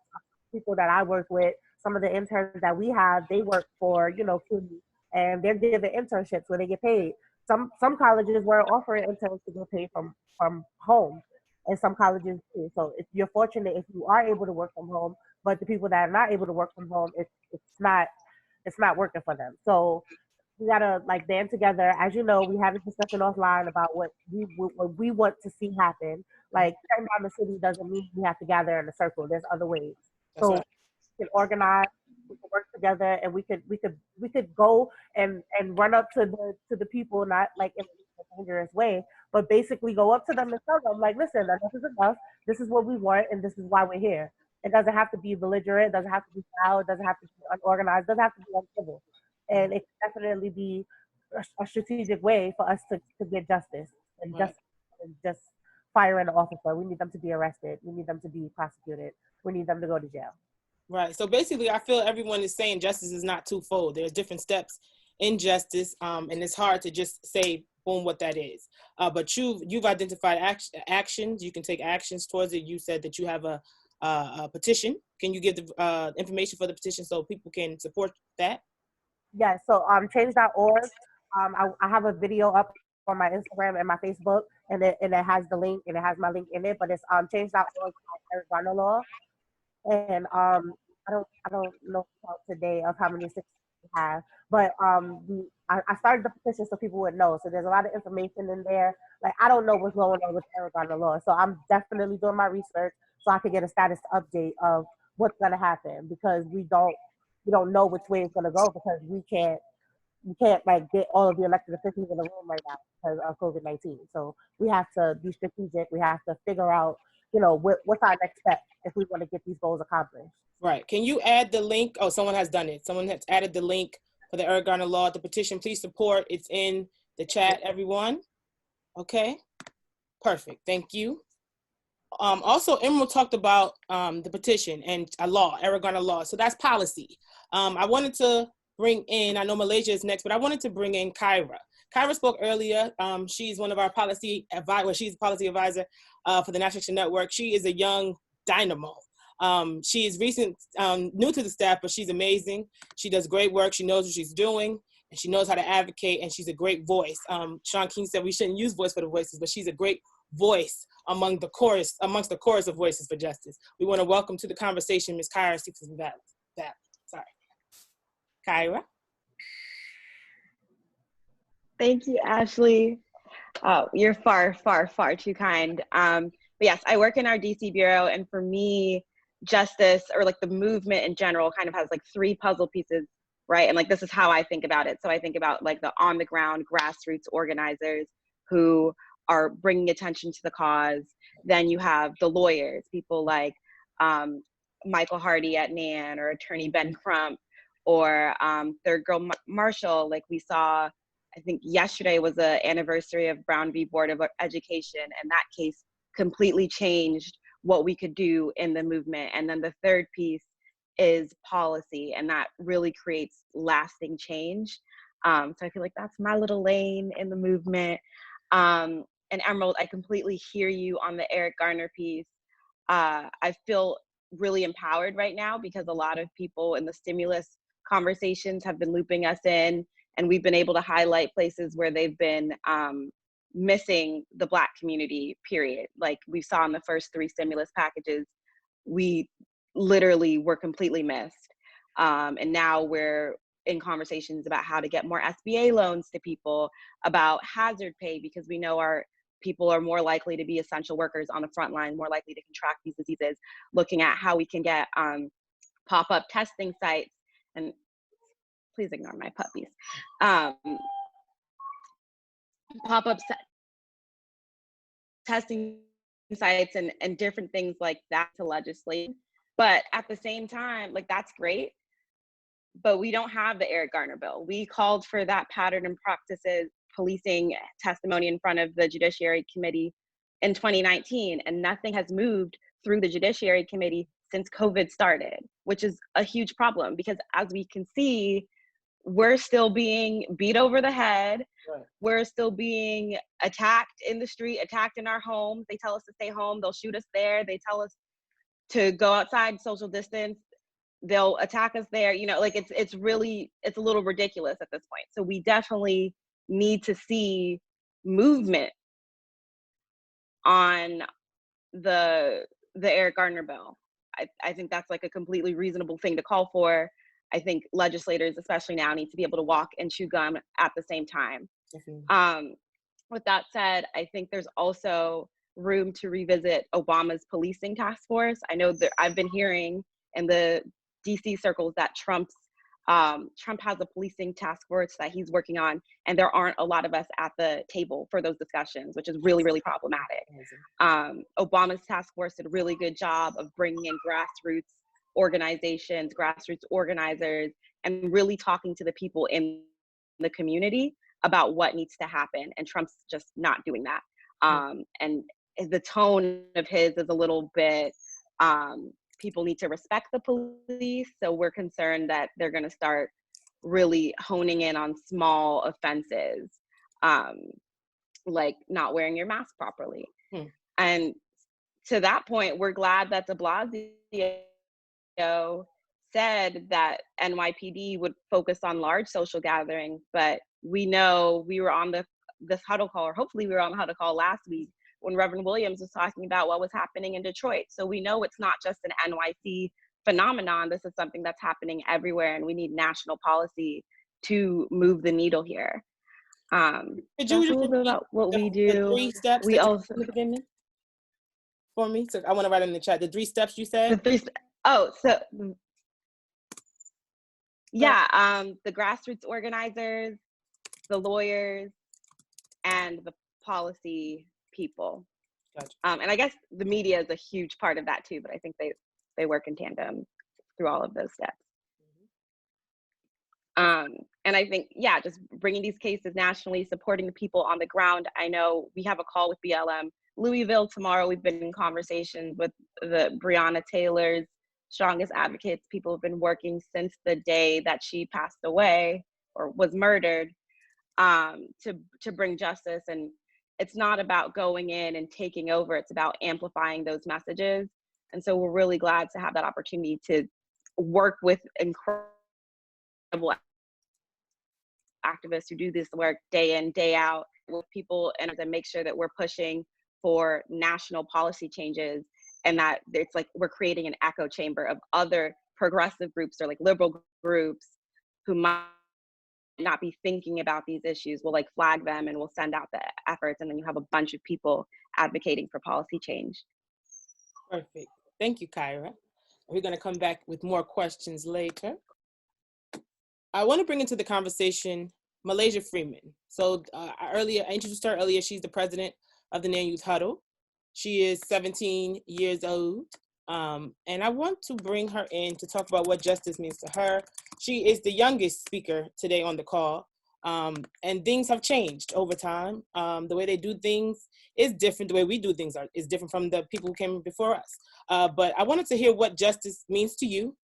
people that I work with, some of the interns that we have, they work for CUNY, and they're given internships where they get paid. Some colleges were offering interns to get paid from home, and some colleges too. So if you're fortunate, if you are able to work from home, but the people that are not able to work from home, it's not working for them. So we gotta, like, band together. As you know, we had a discussion offline about what we want to see happen. Like, shutting down the city doesn't mean we have to gather in a circle. There's other ways. That's so right. We can organize, we can work together, and we could go and run up to the people, not like in a dangerous way, but basically go up to them and tell them, like, listen, enough is enough. This is what we want, and this is why we're here. It doesn't have to be belligerent. It doesn't have to be foul. It doesn't have to be unorganized. It doesn't have to be uncivil. And it can definitely be a strategic way for us to get justice and justice than just firing an officer. We need them to be arrested. We need them to be prosecuted. We need them to go to jail. Right. So basically, I feel everyone is saying justice is not twofold. There's different steps in justice, and it's hard to just say, boom, what that is. But you've identified actions. You can take actions towards it. You said that you have a petition. Can you give the information for the petition so people can support that? Yes. So change.org. I have a video up on my Instagram and my Facebook, and it has the link, and it has my link in it. But it's change.org Eric Garner Law. And I don't know today of how many signatures we have, but I started the petition so people would know. So there's a lot of information in there. Like, I don't know what's going on with Eric Garner Law, so I'm definitely doing my research so I can get a status update of what's gonna happen, because we don't know which way it's gonna go, because we can't like get all of the elected officials in the room right now because of COVID-19. So we have to be strategic. We have to figure out, what's our next step if we want to get these goals accomplished. Right. Can you add the link? Oh, someone has done it. Someone has added the link for the Eric Garner Law, the petition. Please support. It's in the chat, everyone. Okay. Perfect. Thank you. Also, Emerald talked about the petition and a law, Eric Garner Law. So that's policy. I wanted to bring in, I know Malaysia is next, but I wanted to bring in Kyra. Kyra spoke earlier. She's one of our policy advisors. She's a policy advisor for the National Action Network. She is a young dynamo. She is new to the staff, but she's amazing. She does great work. She knows what she's doing, and she knows how to advocate, and she's a great voice. Shaun King said we shouldn't use voice for the voices, but she's a great voice amongst the chorus of voices for justice. We want to welcome to the conversation Ms. Kyra Valley. Sorry. Kyra. Thank you, Ashley. Oh, you're far, far, far too kind. But yes, I work in our DC bureau, and for me, justice, or like the movement in general, kind of has like three puzzle pieces, right? And like, this is how I think about it. So I think about like the on the ground grassroots organizers who are bringing attention to the cause. Then you have the lawyers, people like Michael Hardy at NAN, or attorney Ben Crump, or Third Girl Marshall. Like, we saw, I think yesterday was the anniversary of Brown v. Board of Education, and that case completely changed what we could do in the movement. And then the third piece is policy, and that really creates lasting change. So I feel like that's my little lane in the movement. And Emerald, I completely hear you on the Eric Garner piece. I feel really empowered right now because a lot of people in the stimulus conversations have been looping us in, and we've been able to highlight places where they've been missing the Black community, period. Like we saw in the first 3 stimulus packages, we literally were completely missed. And now we're in conversations about how to get more SBA loans to people, about hazard pay, because we know our people are more likely to be essential workers on the front line, more likely to contract these diseases, looking at how we can get pop-up testing sites, and please ignore my puppies. Pop-up testing sites and different things like that to legislate. But at the same time, like, that's great, but we don't have the Eric Garner bill. We called for that pattern and practices policing testimony in front of the Judiciary Committee in 2019, and nothing has moved through the Judiciary Committee since COVID started, which is a huge problem because, as we can see, we're still being beat over the head. Right. We're still being attacked in the street, attacked in our homes. They tell us to stay home. They'll shoot us there. They tell us to go outside, social distance. They'll attack us there. You know, like it's a little ridiculous at this point. So we definitely need to see movement on the Eric Garner bill. I think that's like a completely reasonable thing to call for. I think legislators, especially now, need to be able to walk and chew gum at the same time. With that said, I think there's also room to revisit Obama's policing task force. I know that I've been hearing in the DC circles that Trump has a policing task force that he's working on, and there aren't a lot of us at the table for those discussions, which is really, really problematic. Obama's task force did a really good job of bringing in grassroots organizations, grassroots organizers, and really talking to the people in the community about what needs to happen, and Trump's just not doing that. And the tone of his is a little bit, people need to respect the police. So we're concerned that they're going to start really honing in on small offenses, like not wearing your mask properly. And to that point, we're glad that de Blasio said that NYPD would focus on large social gatherings, but we know we were on this huddle call, or hopefully we were on the huddle call last week when Reverend Williams was talking about what was happening in Detroit. So we know it's not just an NYC phenomenon. This is something that's happening everywhere, and we need national policy to move the needle here. Could you that's a little bit about what we do. The 3 steps we also for me, so I want to write in the chat the 3 steps you said. The grassroots organizers, the lawyers, and the policy people. Gotcha. And I guess the media is a huge part of that too, but I think they work in tandem through all of those steps. And I think, just bringing these cases nationally, supporting the people on the ground. I know we have a call with BLM Louisville tomorrow. We've been in conversations with the Brianna Taylor's strongest advocates. People have been working since the day that she passed away or was murdered, to bring justice. And it's not about going in and taking over, it's about amplifying those messages. And so we're really glad to have that opportunity to work with incredible activists who do this work day in, day out with people, and to make sure that we're pushing for national policy changes, and that it's like we're creating an echo chamber of other progressive groups or like liberal groups who might not be thinking about these issues. We'll like flag them and we'll send out the efforts, and then you have a bunch of people advocating for policy change. Perfect. Thank you, Kyra. We're going to come back with more questions later. I want to bring into the conversation Malaysia Freeman. So I introduced her earlier. She's the president of the NAN Youth Huddle. She is 17 years old. And I want to bring her in to talk about what justice means to her. She is the youngest speaker today on the call. And things have changed over time. The way they do things is different. The way we do things is different from the people who came before us. But I wanted to hear what justice means to you.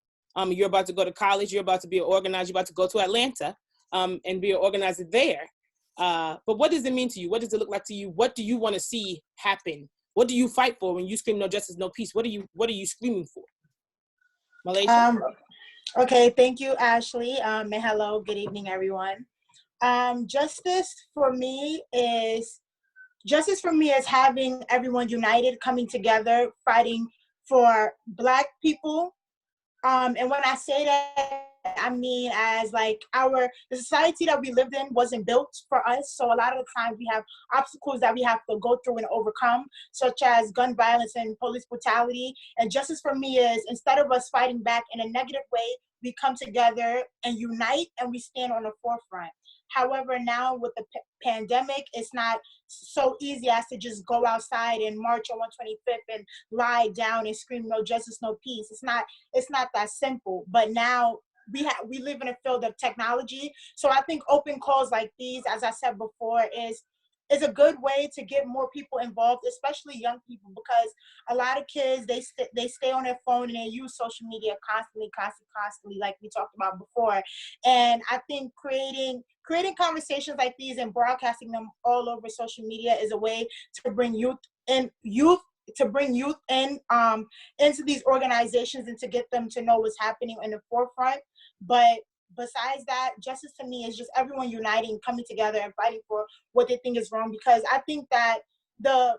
You're about to go to college. You're about to be an organizer. You're about to go to Atlanta and be an organizer there. But what does it mean to you? What does it look like to you? What do you want to see happen? What do you fight for when you scream no justice, no peace? What are you screaming for? Malaysia? Okay, thank you, Ashley. And hello, good evening, everyone. Justice for me is having everyone united, coming together, fighting for Black people. And when I say that, I mean as like the society that we lived in wasn't built for us. So a lot of the times we have obstacles that we have to go through and overcome, such as gun violence and police brutality. And justice for me is, instead of us fighting back in a negative way, we come together and unite and we stand on the forefront. However, now with the pandemic, it's not so easy as to just go outside and march on 125th and lie down and scream no justice, no peace. It's not that simple. But now we live in a field of technology. So I think open calls like these, as I said before, is a good way to get more people involved, especially young people, because a lot of kids, they stay on their phone and they use social media constantly, like we talked about before. And I think creating conversations like these and broadcasting them all over social media is a way to bring youth into these organizations and to get them to know what's happening in the forefront. But besides that, justice to me is just everyone uniting, coming together and fighting for what they think is wrong, because I think that the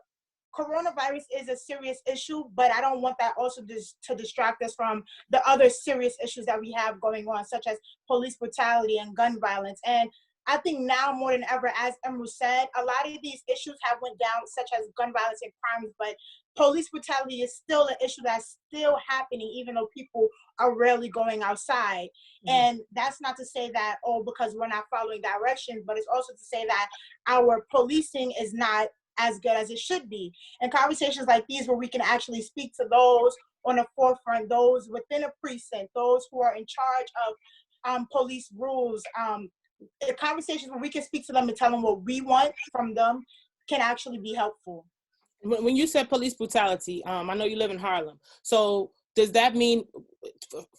coronavirus is a serious issue, but I don't want that also to distract us from the other serious issues that we have going on, such as police brutality and gun violence. And I think now more than ever, as Emerald said, a lot of these issues have went down, such as gun violence and crimes, but police brutality is still an issue that's still happening, even though people are rarely going outside. Mm-hmm. And that's not to say that, because we're not following directions, but it's also to say that our policing is not as good as it should be. And conversations like these, where we can actually speak to those on the forefront, those within a precinct, those who are in charge of police rules, conversations where we can speak to them and tell them what we want from them, can actually be helpful. When you said police brutality, I know you live in Harlem. So does that mean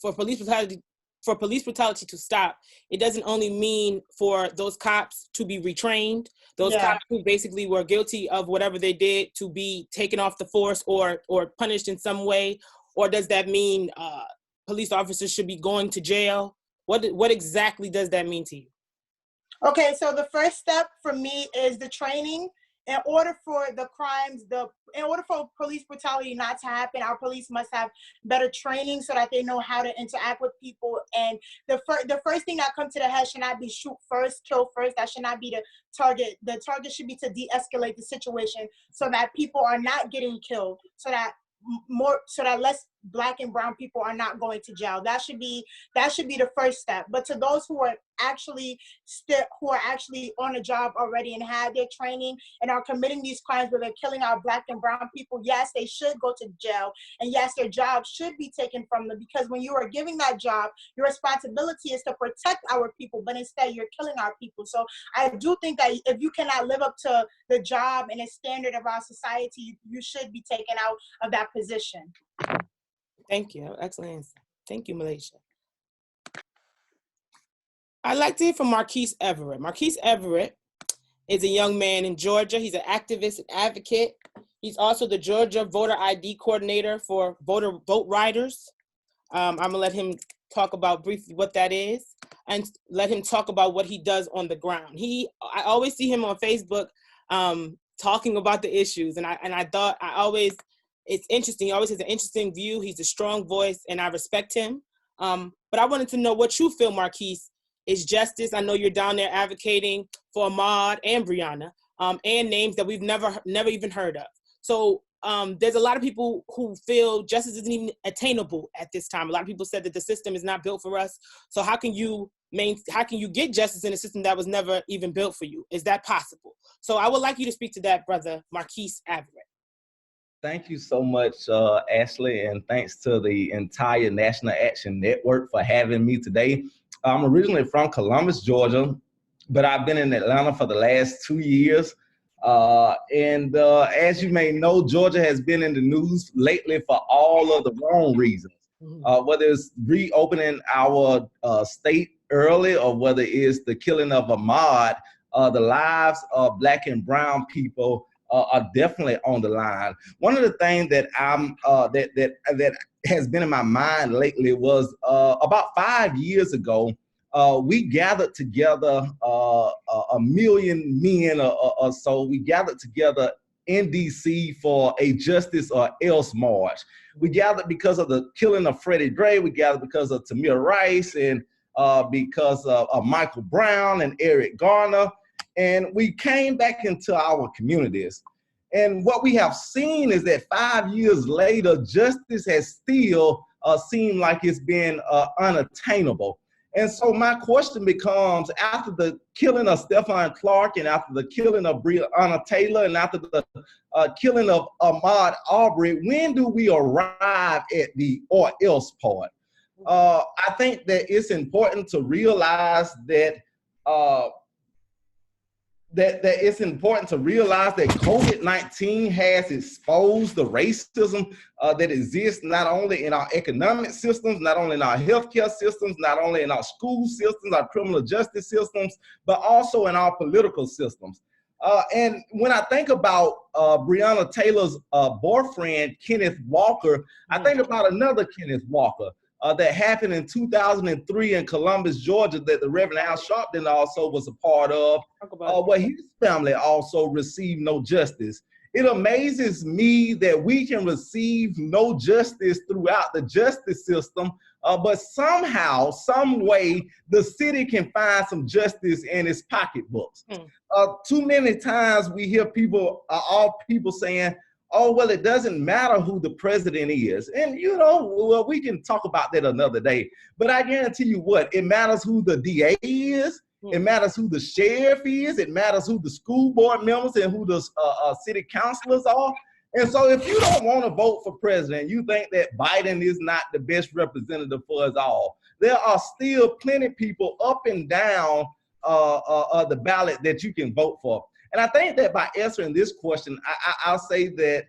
for police brutality to stop, it doesn't only mean for those cops to be retrained, those cops who basically were guilty of whatever they did to be taken off the force or punished in some way, or does that mean police officers should be going to jail? What exactly does that mean to you? Okay, so the first step for me is the training. In order for the crimes, in order for police brutality not to happen, our police must have better training so that they know how to interact with people. And the first thing that comes to the head should not be shoot first, kill first. That should not be the target. The target should be to de-escalate the situation so that people are not getting killed, so that less Black and brown people are not going to jail. That should be the first step. But to those who are actually on the job already and have their training and are committing these crimes where they're killing our Black and brown people, yes, they should go to jail, and yes, their job should be taken from them, because when you are giving that job, your responsibility is to protect our people, but instead you're killing our people. So I do think that if you cannot live up to the job and the standard of our society, you should be taken out of that position. Thank you. Excellent answer. Thank you, Malaysia. I'd like to hear from Marquese Avarett. Marquese Avarett is a young man in Georgia. He's an activist and advocate. He's also the Georgia voter ID coordinator for vote riders. I'm gonna let him talk about briefly what that is and let him talk about what he does on the ground. I always see him on Facebook talking about the issues, and I thought it's interesting. He always has an interesting view. He's a strong voice, and I respect him. But I wanted to know what you feel, Marquese, is justice. I know you're down there advocating for Ahmaud and Brianna, and names that we've never even heard of. So there's a lot of people who feel justice isn't even attainable at this time. A lot of people said that the system is not built for us. So how can you get justice in a system that was never even built for you? Is that possible? So I would like you to speak to that, brother Marquese Avarett. Thank you so much, Ashley, and thanks to the entire National Action Network for having me today. I'm originally from Columbus, Georgia, but I've been in Atlanta for the last 2 years. As you may know, Georgia has been in the news lately for all of the wrong reasons, whether it's reopening our state early or whether it's the killing of Ahmaud. The lives of Black and brown people are definitely on the line. One of the things that that has been in my mind lately was about 5 years ago, we gathered together a million men or so. We gathered together in DC for a Justice or Else march. We gathered because of the killing of Freddie Gray. We gathered because of Tamir Rice and because of Michael Brown and Eric Garner. And we came back into our communities. And what we have seen is that 5 years later, justice has still seemed like it's been unattainable. And so my question becomes, after the killing of Stephon Clark and after the killing of Brianna Taylor and after the killing of Ahmaud Arbery, when do we arrive at the or else part? I think that it's important to realize that that COVID-19 has exposed the racism that exists not only in our economic systems, not only in our healthcare systems, not only in our school systems, our criminal justice systems, but also in our political systems. And when I think about Brianna Taylor's boyfriend, Kenneth Walker, I think about another Kenneth Walker that happened in 2003 in Columbus, Georgia, that the Reverend Al Sharpton also was a part of, where his family also received no justice. It amazes me that we can receive no justice throughout the justice system, but somehow, some way, the city can find some justice in its pocketbooks. Too many times we hear all people saying, oh, well, it doesn't matter who the president is. And, well, we can talk about that another day. But I guarantee you what, it matters who the DA is. It matters who the sheriff is. It matters who the school board members and who the city councilors are. And so if you don't want to vote for president, you think that Biden is not the best representative for us all, there are still plenty of people up and down the ballot that you can vote for. And I think that by answering this question, I'll say that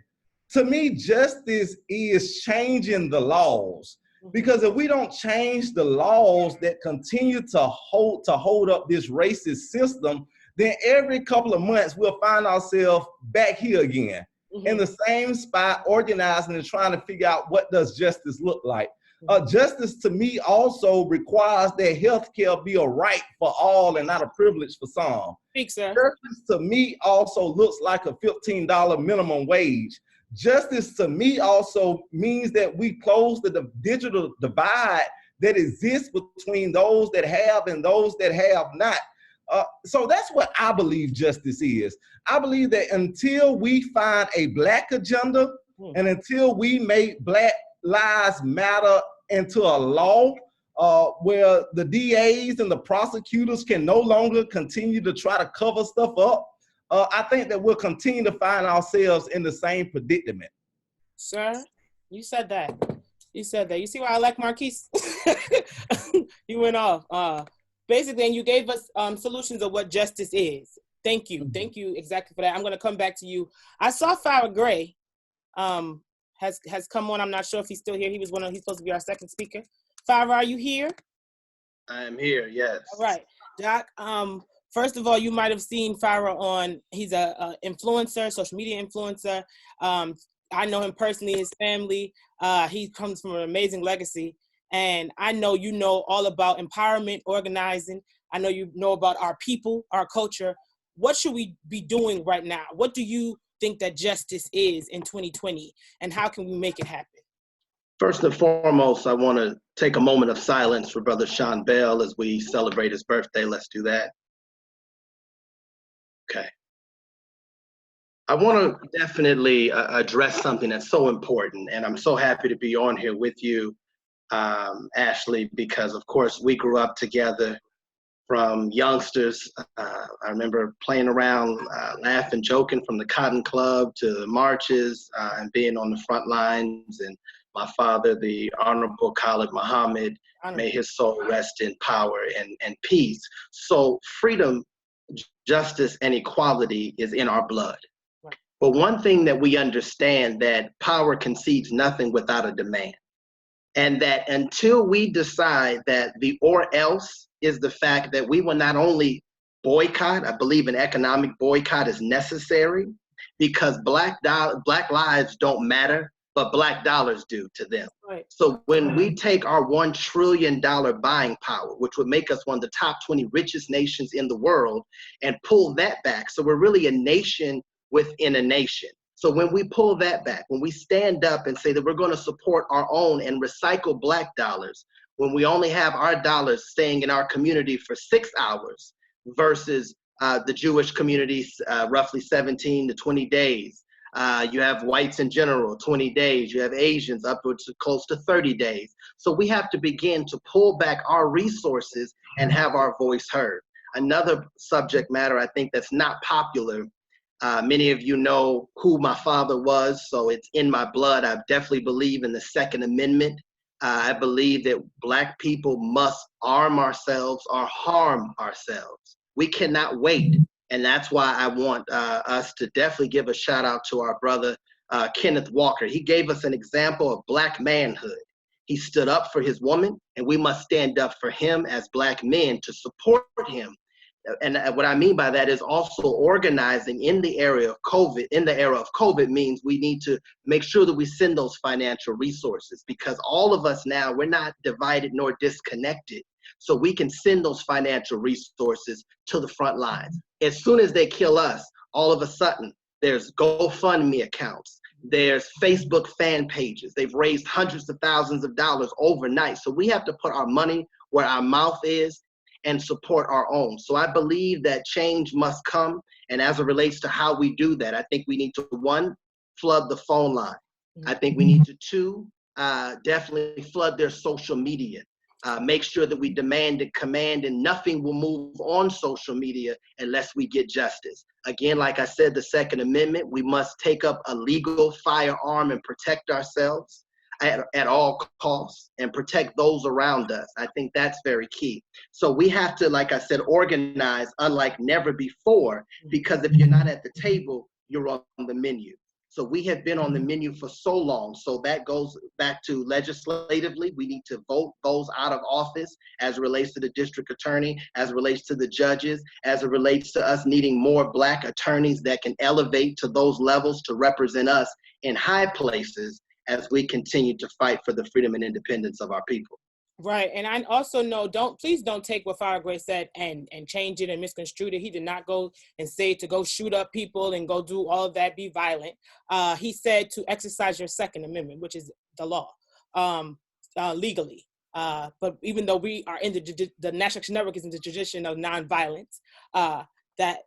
to me, justice is changing the laws. Because if we don't change the laws that continue to hold up this racist system, then every couple of months we'll find ourselves back here again in the same spot, organizing and trying to figure out what does justice look like. Justice to me also requires that healthcare be a right for all and not a privilege for some. Speak, sir. Justice to me also looks like a $15 minimum wage. Justice to me also means that we close the digital divide that exists between those that have and those that have not. So that's what I believe justice is. I believe that until we find a Black agenda and until we make Black Lives Matter into a law where the DAs and the prosecutors can no longer continue to try to cover stuff up, I think that we'll continue to find ourselves in the same predicament. Sir, you said that. You said that. You see why I like Marquese? You went off. Basically, and you gave us solutions of what justice is. Thank you. Thank you exactly for that. I'm going to come back to you. I saw Farrah Gray has come on. I'm not sure if he's still here. He's supposed to be our second speaker. Farrah, are you here? I am here, yes. All right. Doc, first of all, you might have seen Farrah he's a influencer, social media influencer. I know him personally, his family. He comes from an amazing legacy. And I know you know all about empowerment, organizing. I know you know about our people, our culture. What should we be doing right now? What do you think that justice is in 2020? And how can we make it happen? First and foremost, I want to take a moment of silence for Brother Shaun Bell as we celebrate his birthday. Let's do that. Okay. I want to definitely address something that's so important, and I'm so happy to be on here with you, Ashley, because of course we grew up together from youngsters. I remember playing around, laughing, joking from the Cotton Club to the marches and being on the front lines. And my father, the Honorable Khalid Muhammad, may his soul rest in power and peace. So freedom, justice, and equality is in our blood. Right. But one thing that we understand, that power concedes nothing without a demand. And that until we decide that the or else is the fact that we will not only boycott, I believe an economic boycott is necessary, because Black lives don't matter, but Black dollars do to them. Right. So when we take our $1 trillion buying power, which would make us one of the top 20 richest nations in the world, and pull that back, so we're really a nation within a nation. So when we pull that back, when we stand up and say that we're going to support our own and recycle Black dollars, when we only have our dollars staying in our community for 6 hours versus the Jewish community, roughly 17 to 20 days. You have whites in general, 20 days. You have Asians upwards to close to 30 days. So we have to begin to pull back our resources and have our voice heard. Another subject matter I think that's not popular, many of you know who my father was, so it's in my blood. I definitely believe in the Second Amendment. I believe that Black people must arm ourselves or harm ourselves. We cannot wait. And that's why I want us to definitely give a shout out to our brother, Kenneth Walker. He gave us an example of Black manhood. He stood up for his woman, and we must stand up for him as Black men to support him. And what I mean by that is also organizing in the area of COVID. In the era of COVID means we need to make sure that we send those financial resources, because all of us now, we're not divided nor disconnected. So we can send those financial resources to the front lines. As soon as they kill us, all of a sudden, there's GoFundMe accounts. There's Facebook fan pages. They've raised hundreds of thousands of dollars overnight. So we have to put our money where our mouth is and support our own. So I believe that change must come. And as it relates to how we do that, I think we need to, 1, flood the phone line. I think we need to, 2, definitely flood their social media. Make sure that we demand and command, and nothing will move on social media unless we get justice. Again, like I said, the Second Amendment, we must take up a legal firearm and protect ourselves. at all costs and protect those around us. I think that's very key. So we have to, like I said, organize unlike never before, because if you're not at the table, you're on the menu. So we have been on the menu for so long. So that goes back to legislatively. We need to vote those out of office as it relates to the district attorney, as it relates to the judges, as it relates to us needing more Black attorneys that can elevate to those levels to represent us in high places as we continue to fight for the freedom and independence of our people. Right, and I also know, please don't take what Farrah said and change it and misconstrue it. He did not go and say to go shoot up people and go do all of that, be violent. He said to exercise your Second Amendment, which is the law, legally. But even though we are in the National Action Network is in the tradition of nonviolence, that,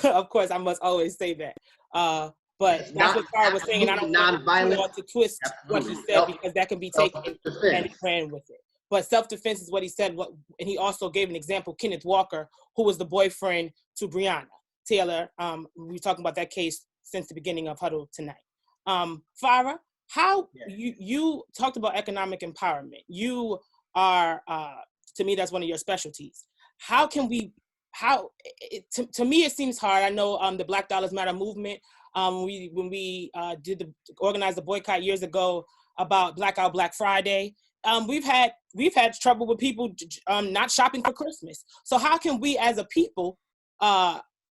of course, I must always say that. But that's what Farrah was saying, and I don't want to twist what he said, because that can be taken and he ran with it. But self-defense is what he said. And he also gave an example, Kenneth Walker, who was the boyfriend to Brianna Taylor. We were talking about that case since the beginning of Huddle tonight. Farrah, how you talked about economic empowerment. You are, to me, that's one of your specialties. How can we, to me, it seems hard. I know the Black Dollars Matter movement, when we organized the boycott years ago about Blackout Black Friday, we've had trouble with people not shopping for Christmas. So how can we as a people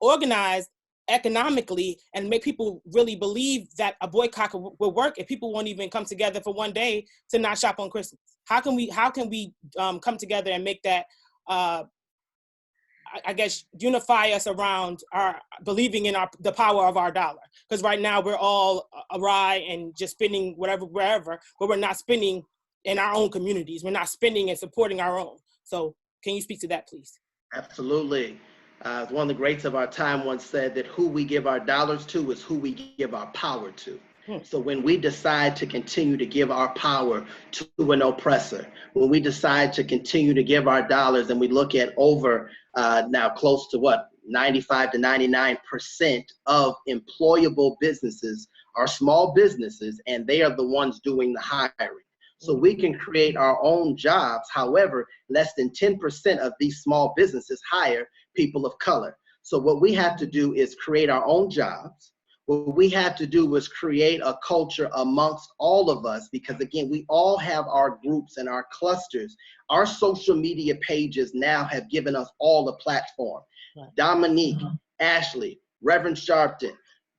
organize economically and make people really believe that a boycott will work if people won't even come together for one day to not shop on Christmas? How can we come together and make that, I guess, unify us around our believing in the power of our dollar? Because right now we're all awry and just spending whatever, wherever, but we're not spending in our own communities. We're not spending and supporting our own. So can you speak to that, please? Absolutely. One of the greats of our time once said that who we give our dollars to is who we give our power to. So when we decide to continue to give our power to an oppressor, when we decide to continue to give our dollars, and we look at over now close to 95 to 99% of employable businesses are small businesses, and they are the ones doing the hiring. So we can create our own jobs. However, less than 10% of these small businesses hire people of color. So what we have to do is create our own jobs. What we have to do is create a culture amongst all of us, because again, we all have our groups and our clusters. Our social media pages now have given us all a platform. Right. Dominic, Ashley, Reverend Sharpton,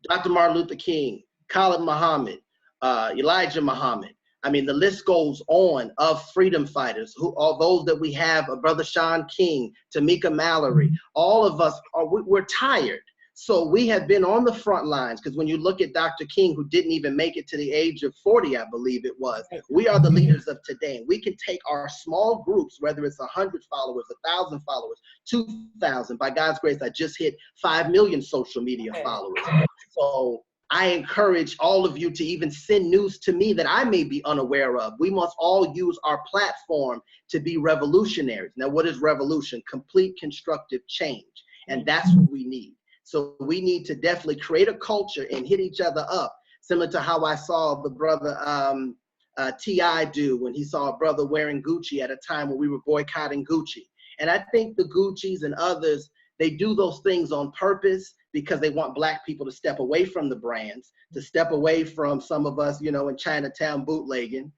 Dr. Martin Luther King, Khalid Muhammad, Elijah Muhammad. I mean, the list goes on of freedom fighters, who are those that we have, Brother Shaun King, Tamika Mallory. All of us, we're tired. So we have been on the front lines, because when you look at Dr. King, who didn't even make it to the age of 40, I believe it was, we are the leaders of today. And we can take our small groups, whether it's 100 followers, 1,000 followers, 2,000. By God's grace, I just hit 5 million social media followers. So I encourage all of you to even send news to me that I may be unaware of. We must all use our platform to be revolutionaries. Now, what is revolution? Complete constructive change. And that's what we need. So we need to definitely create a culture and hit each other up, similar to how I saw the brother T.I. do when he saw a brother wearing Gucci at a time when we were boycotting Gucci. And I think the Guccis and others, they do those things on purpose because they want Black people to step away from the brands, to step away from some of us, in Chinatown bootlegging.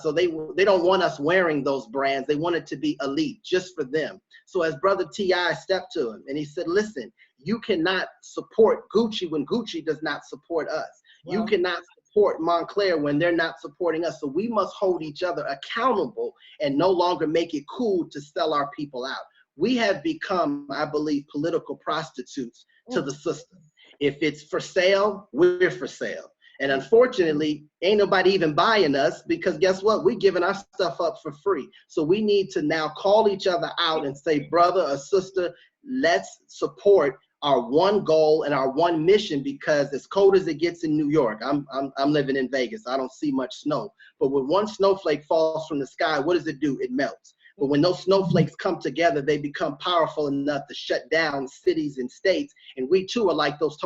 So they don't want us wearing those brands. They want it to be elite just for them. So as Brother T.I. stepped to him and he said, listen, you cannot support Gucci when Gucci does not support us. Wow. You cannot support Montclair when they're not supporting us. So we must hold each other accountable and no longer make it cool to sell our people out. We have become, I believe, political prostitutes to the system. If it's for sale, we're for sale. And unfortunately, ain't nobody even buying us, because guess what? We're giving our stuff up for free. So we need to now call each other out and say, brother or sister, let's support our one goal and our one mission, because as cold as it gets in New York, I'm living in Vegas. I don't see much snow. But when one snowflake falls from the sky, what does it do? It melts. But when those snowflakes come together, they become powerful enough to shut down cities and states. And we too are like those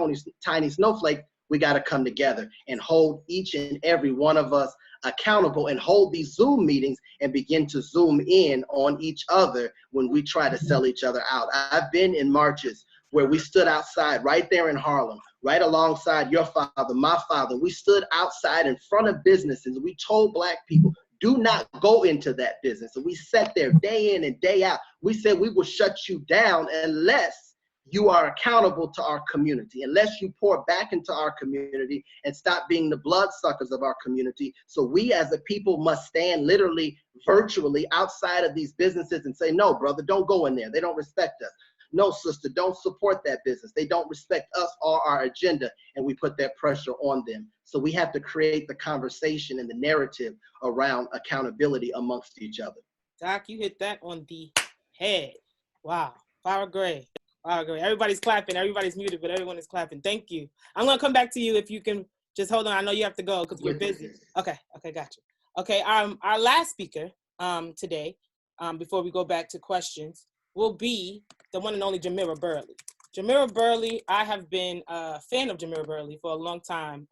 tiny snowflakes. we got to come together and hold each and every one of us accountable and hold these Zoom meetings and begin to zoom in on each other when we try to sell each other out. I've been in marches where we stood outside right there in Harlem, right alongside your father, my father. We stood outside in front of businesses. We told Black people, do not go into that business. And we sat there day in and day out. We said we will shut you down unless you are accountable to our community, unless you pour back into our community and stop being the bloodsuckers of our community. So we as a people must stand literally virtually outside of these businesses and say, no, brother, don't go in there. They don't respect us. No, sister, don't support that business. They don't respect us or our agenda, and we put that pressure on them. So we have to create the conversation and the narrative around accountability amongst each other. Doc, you hit that on the head. Wow, Farrah Gray. Farrah Gray. Everybody's clapping. Everybody's muted, but everyone is clapping. Thank you. I'm gonna come back to you if you can just hold on. I know you have to go because we're busy. Okay, gotcha. Okay, our last speaker today, before we go back to questions, will be the one and only Jamira Burley. Jamira Burley, I have been a fan of Jamira Burley for a long time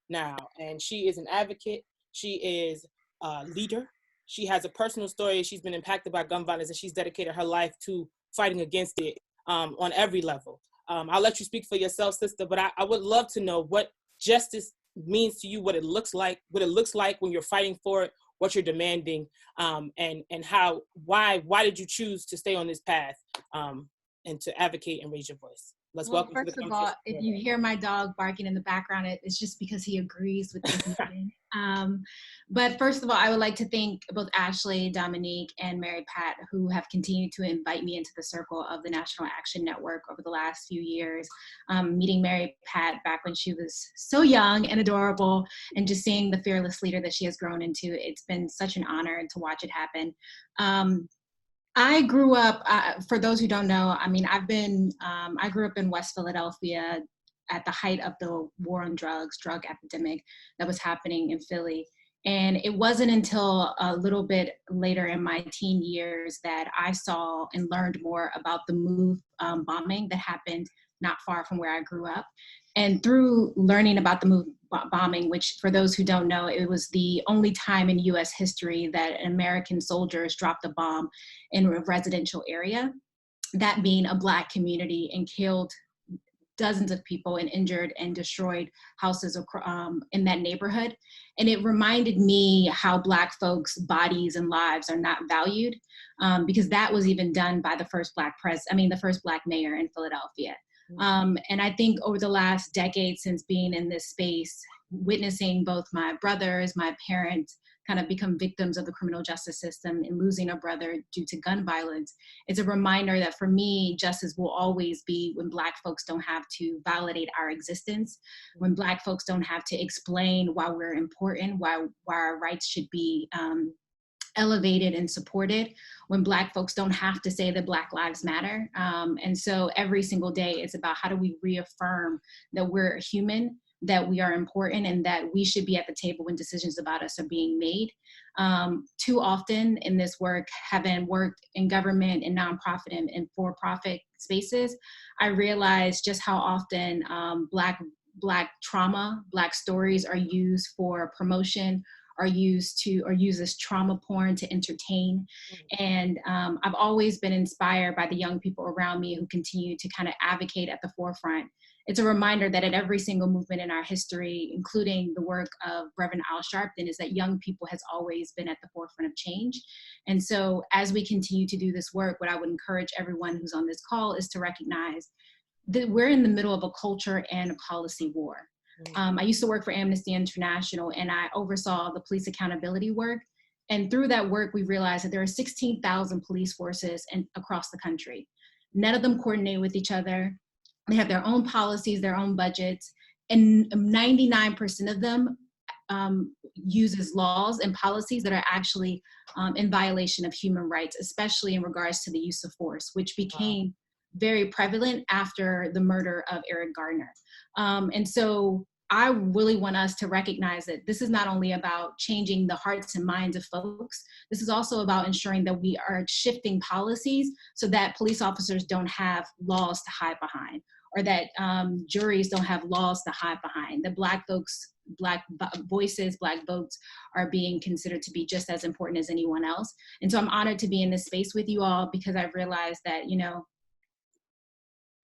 now, and she is an advocate. She is a leader. She has a personal story. She's been impacted by gun violence, and she's dedicated her life to fighting against it on every level. I'll let you speak for yourself, sister, but I would love to know what justice means to you, what it looks like when you're fighting for it, what you're demanding, and why did you choose to stay on this path and to advocate and raise your voice? Welcome first of all, if you hear my dog barking in the background, it's just because he agrees with this meeting. But first of all, I would like to thank both Ashley, Dominic, and Mary Pat, who have continued to invite me into the circle of the National Action Network over the last few years. Meeting Mary Pat back when she was so young and adorable, and just seeing the fearless leader that she has grown into, it's been such an honor to watch it happen. I grew up, for those who don't know, I mean, I grew up in West Philadelphia at the height of the war on drugs, drug epidemic that was happening in Philly. And it wasn't until a little bit later in my teen years that I saw and learned more about the MOVE bombing that happened not far from where I grew up. And through learning about the MOVE bombing, which for those who don't know, it was the only time in US history that American soldiers dropped a bomb in a residential area, that being a Black community, and killed dozens of people and injured and destroyed houses in that neighborhood. And it reminded me how Black folks' bodies and lives are not valued, because that was even done by the first Black mayor in Philadelphia. And I think over the last decade since being in this space, witnessing both my brothers, my parents kind of become victims of the criminal justice system and losing a brother due to gun violence, it's a reminder that for me, justice will always be when Black folks don't have to validate our existence, when Black folks don't have to explain why we're important, why our rights should be elevated and supported, when Black folks don't have to say that Black lives matter. And so every single day it's about how do we reaffirm that we're human, that we are important, and that we should be at the table when decisions about us are being made. Too often in this work, having worked in government and nonprofit and for-profit spaces, I realized just how often Black trauma, Black stories are used for promotion, are used as trauma porn to entertain. And I've always been inspired by the young people around me who continue to kind of advocate at the forefront. It's a reminder that at every single movement in our history, including the work of Reverend Al Sharpton, is that young people has always been at the forefront of change. And so as we continue to do this work, what I would encourage everyone who's on this call is to recognize that we're in the middle of a culture and a policy war. I used to work for Amnesty International, and I oversaw the police accountability work. And through that work, we realized that there are 16,000 police forces across the country. None of them coordinate with each other. They have their own policies, their own budgets, and 99% of them uses laws and policies that are actually in violation of human rights, especially in regards to the use of force, which became very prevalent after the murder of Eric Garner. And so I really want us to recognize that this is not only about changing the hearts and minds of folks, this is also about ensuring that we are shifting policies so that police officers don't have laws to hide behind, or that juries don't have laws to hide behind. That Black folks, Black voices, Black votes are being considered to be just as important as anyone else. And so I'm honored to be in this space with you all, because I've realized that, you know,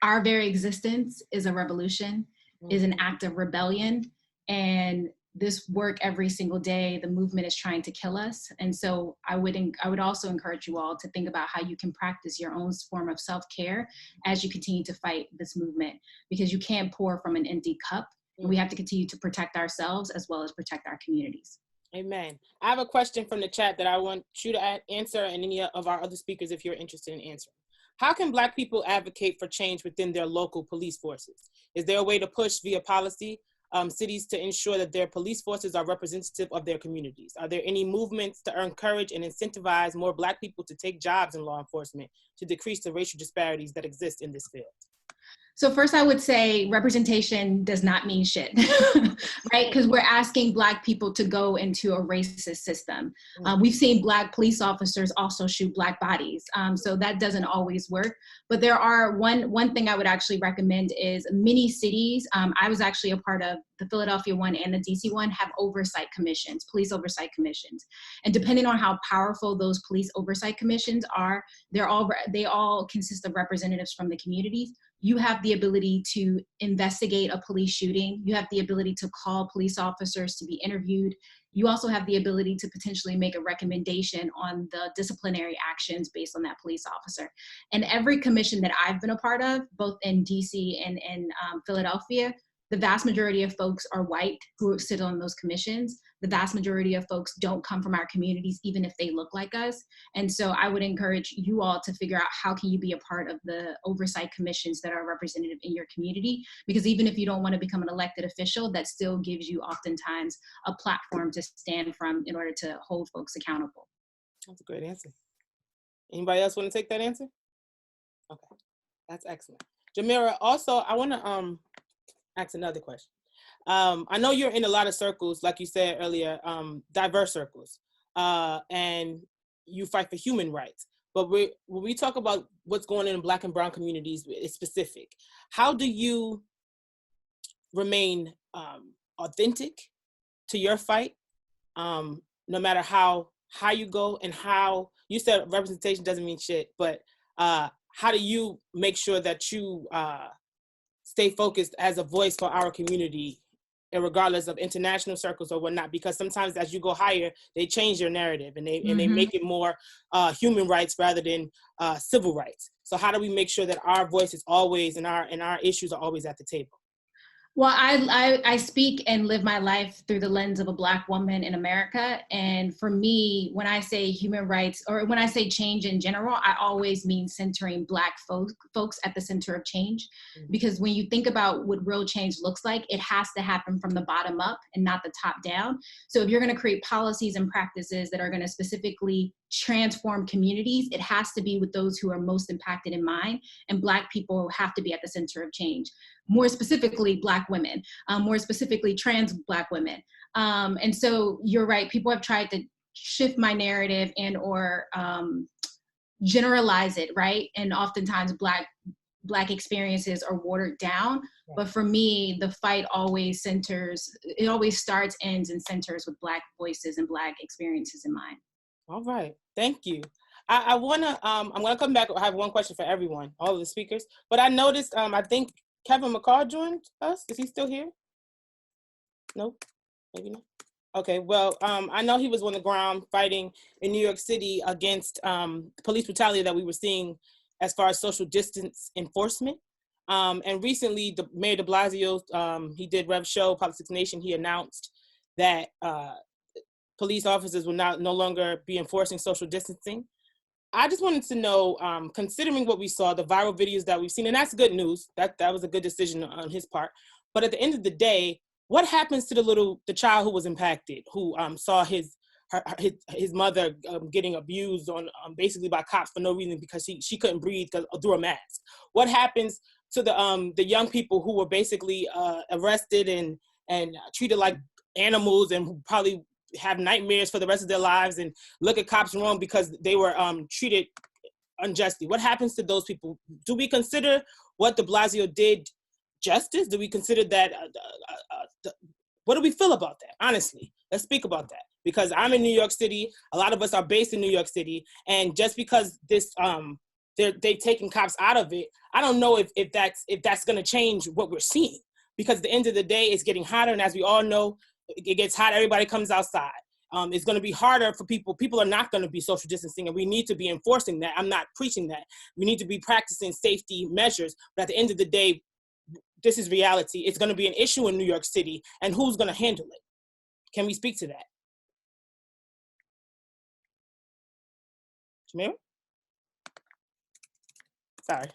our very existence is a revolution, is an act of rebellion. And this work every single day, the movement is trying to kill us. And so I would also encourage you all to think about how you can practice your own form of self-care as you continue to fight this movement, because you can't pour from an empty cup. And we have to continue to protect ourselves as well as protect our communities. Amen. I have a question from the chat that I want you to answer, and any of our other speakers if you're interested in answering. How can Black people advocate for change within their local police forces? Is there a way to push via policy cities to ensure that their police forces are representative of their communities? Are there any movements to encourage and incentivize more Black people to take jobs in law enforcement to decrease the racial disparities that exist in this field? So first I would say representation does not mean shit, right? Because we're asking Black people to go into a racist system. We've seen Black police officers also shoot Black bodies. So that doesn't always work. But there are one thing I would actually recommend is many cities. I was actually a part of the Philadelphia one and the DC one have oversight commissions, police oversight commissions. And depending on how powerful those police oversight commissions are, they all consist of representatives from the communities. You have the ability to investigate a police shooting. You have the ability to call police officers to be interviewed. You also have the ability to potentially make a recommendation on the disciplinary actions based on that police officer. And every commission that I've been a part of, both in DC and Philadelphia, the vast majority of folks are white who sit on those commissions. The vast majority of folks don't come from our communities, even if they look like us. And so I would encourage you all to figure out how can you be a part of the oversight commissions that are representative in your community, because even if you don't want to become an elected official, that still gives you oftentimes a platform to stand from in order to hold folks accountable. That's a great answer. Anybody else want to take that answer? Okay, that's excellent. Jamira, also, I want to ask another question. I know you're in a lot of circles, like you said earlier, diverse circles, and you fight for human rights. But when we talk about what's going on in Black and Brown communities, it's specific. How do you remain authentic to your fight, no matter how you go and how you said representation doesn't mean shit, but how do you make sure that you stay focused as a voice for our community, regardless of international circles or whatnot? Because sometimes as you go higher, they change your narrative and they make it more human rights rather than civil rights. So how do we make sure that our voice is always and our issues are always at the table? Well, I speak and live my life through the lens of a Black woman in America. And for me, when I say human rights, or when I say change in general, I always mean centering Black folks at the center of change. Because when you think about what real change looks like, it has to happen from the bottom up and not the top down. So if you're going to create policies and practices that are going to specifically transform communities, it has to be with those who are most impacted in mind. And Black people have to be at the center of change. More specifically, Black women, more specifically, trans Black women. And so you're right, people have tried to shift my narrative and or generalize it, right? And oftentimes Black experiences are watered down. But for me, the fight always starts, ends, and centers with Black voices and Black experiences in mind. All right, thank you. I'm gonna come back. I have one question for everyone, all of the speakers. But I noticed, I think Kevin McCall joined us. Is he still here? Nope, maybe not. Okay, well, I know he was on the ground fighting in New York City against police brutality that we were seeing as far as social distance enforcement. And recently, Mayor de Blasio, he did Rev Show, Politics Nation, he announced that police officers will no longer be enforcing social distancing. I just wanted to know, considering what we saw, the viral videos that we've seen, and that's good news, that was a good decision on his part. But at the end of the day, what happens to the child who was impacted, who saw his mother getting abused basically by cops for no reason because she couldn't breathe through a mask? What happens to the young people who were basically arrested and treated like animals and who probably have nightmares for the rest of their lives and look at cops wrong because they were treated unjustly? What happens to those people? Do we consider what de Blasio did justice? Do we consider that, what do we feel about that? Honestly, let's speak about that. Because I'm in New York City, a lot of us are based in New York City, and just because this, they've taken cops out of it, I don't know if that's gonna change what we're seeing. Because at the end of the day, it's getting hotter, and as we all know, it gets hot, everybody comes outside. It's gonna be harder for people. People are not gonna be social distancing, and we need to be enforcing that. I'm not preaching that. We need to be practicing safety measures, but at the end of the day, this is reality. It's gonna be an issue in New York City, and who's gonna handle it? Can we speak to that? Jamil? Sorry.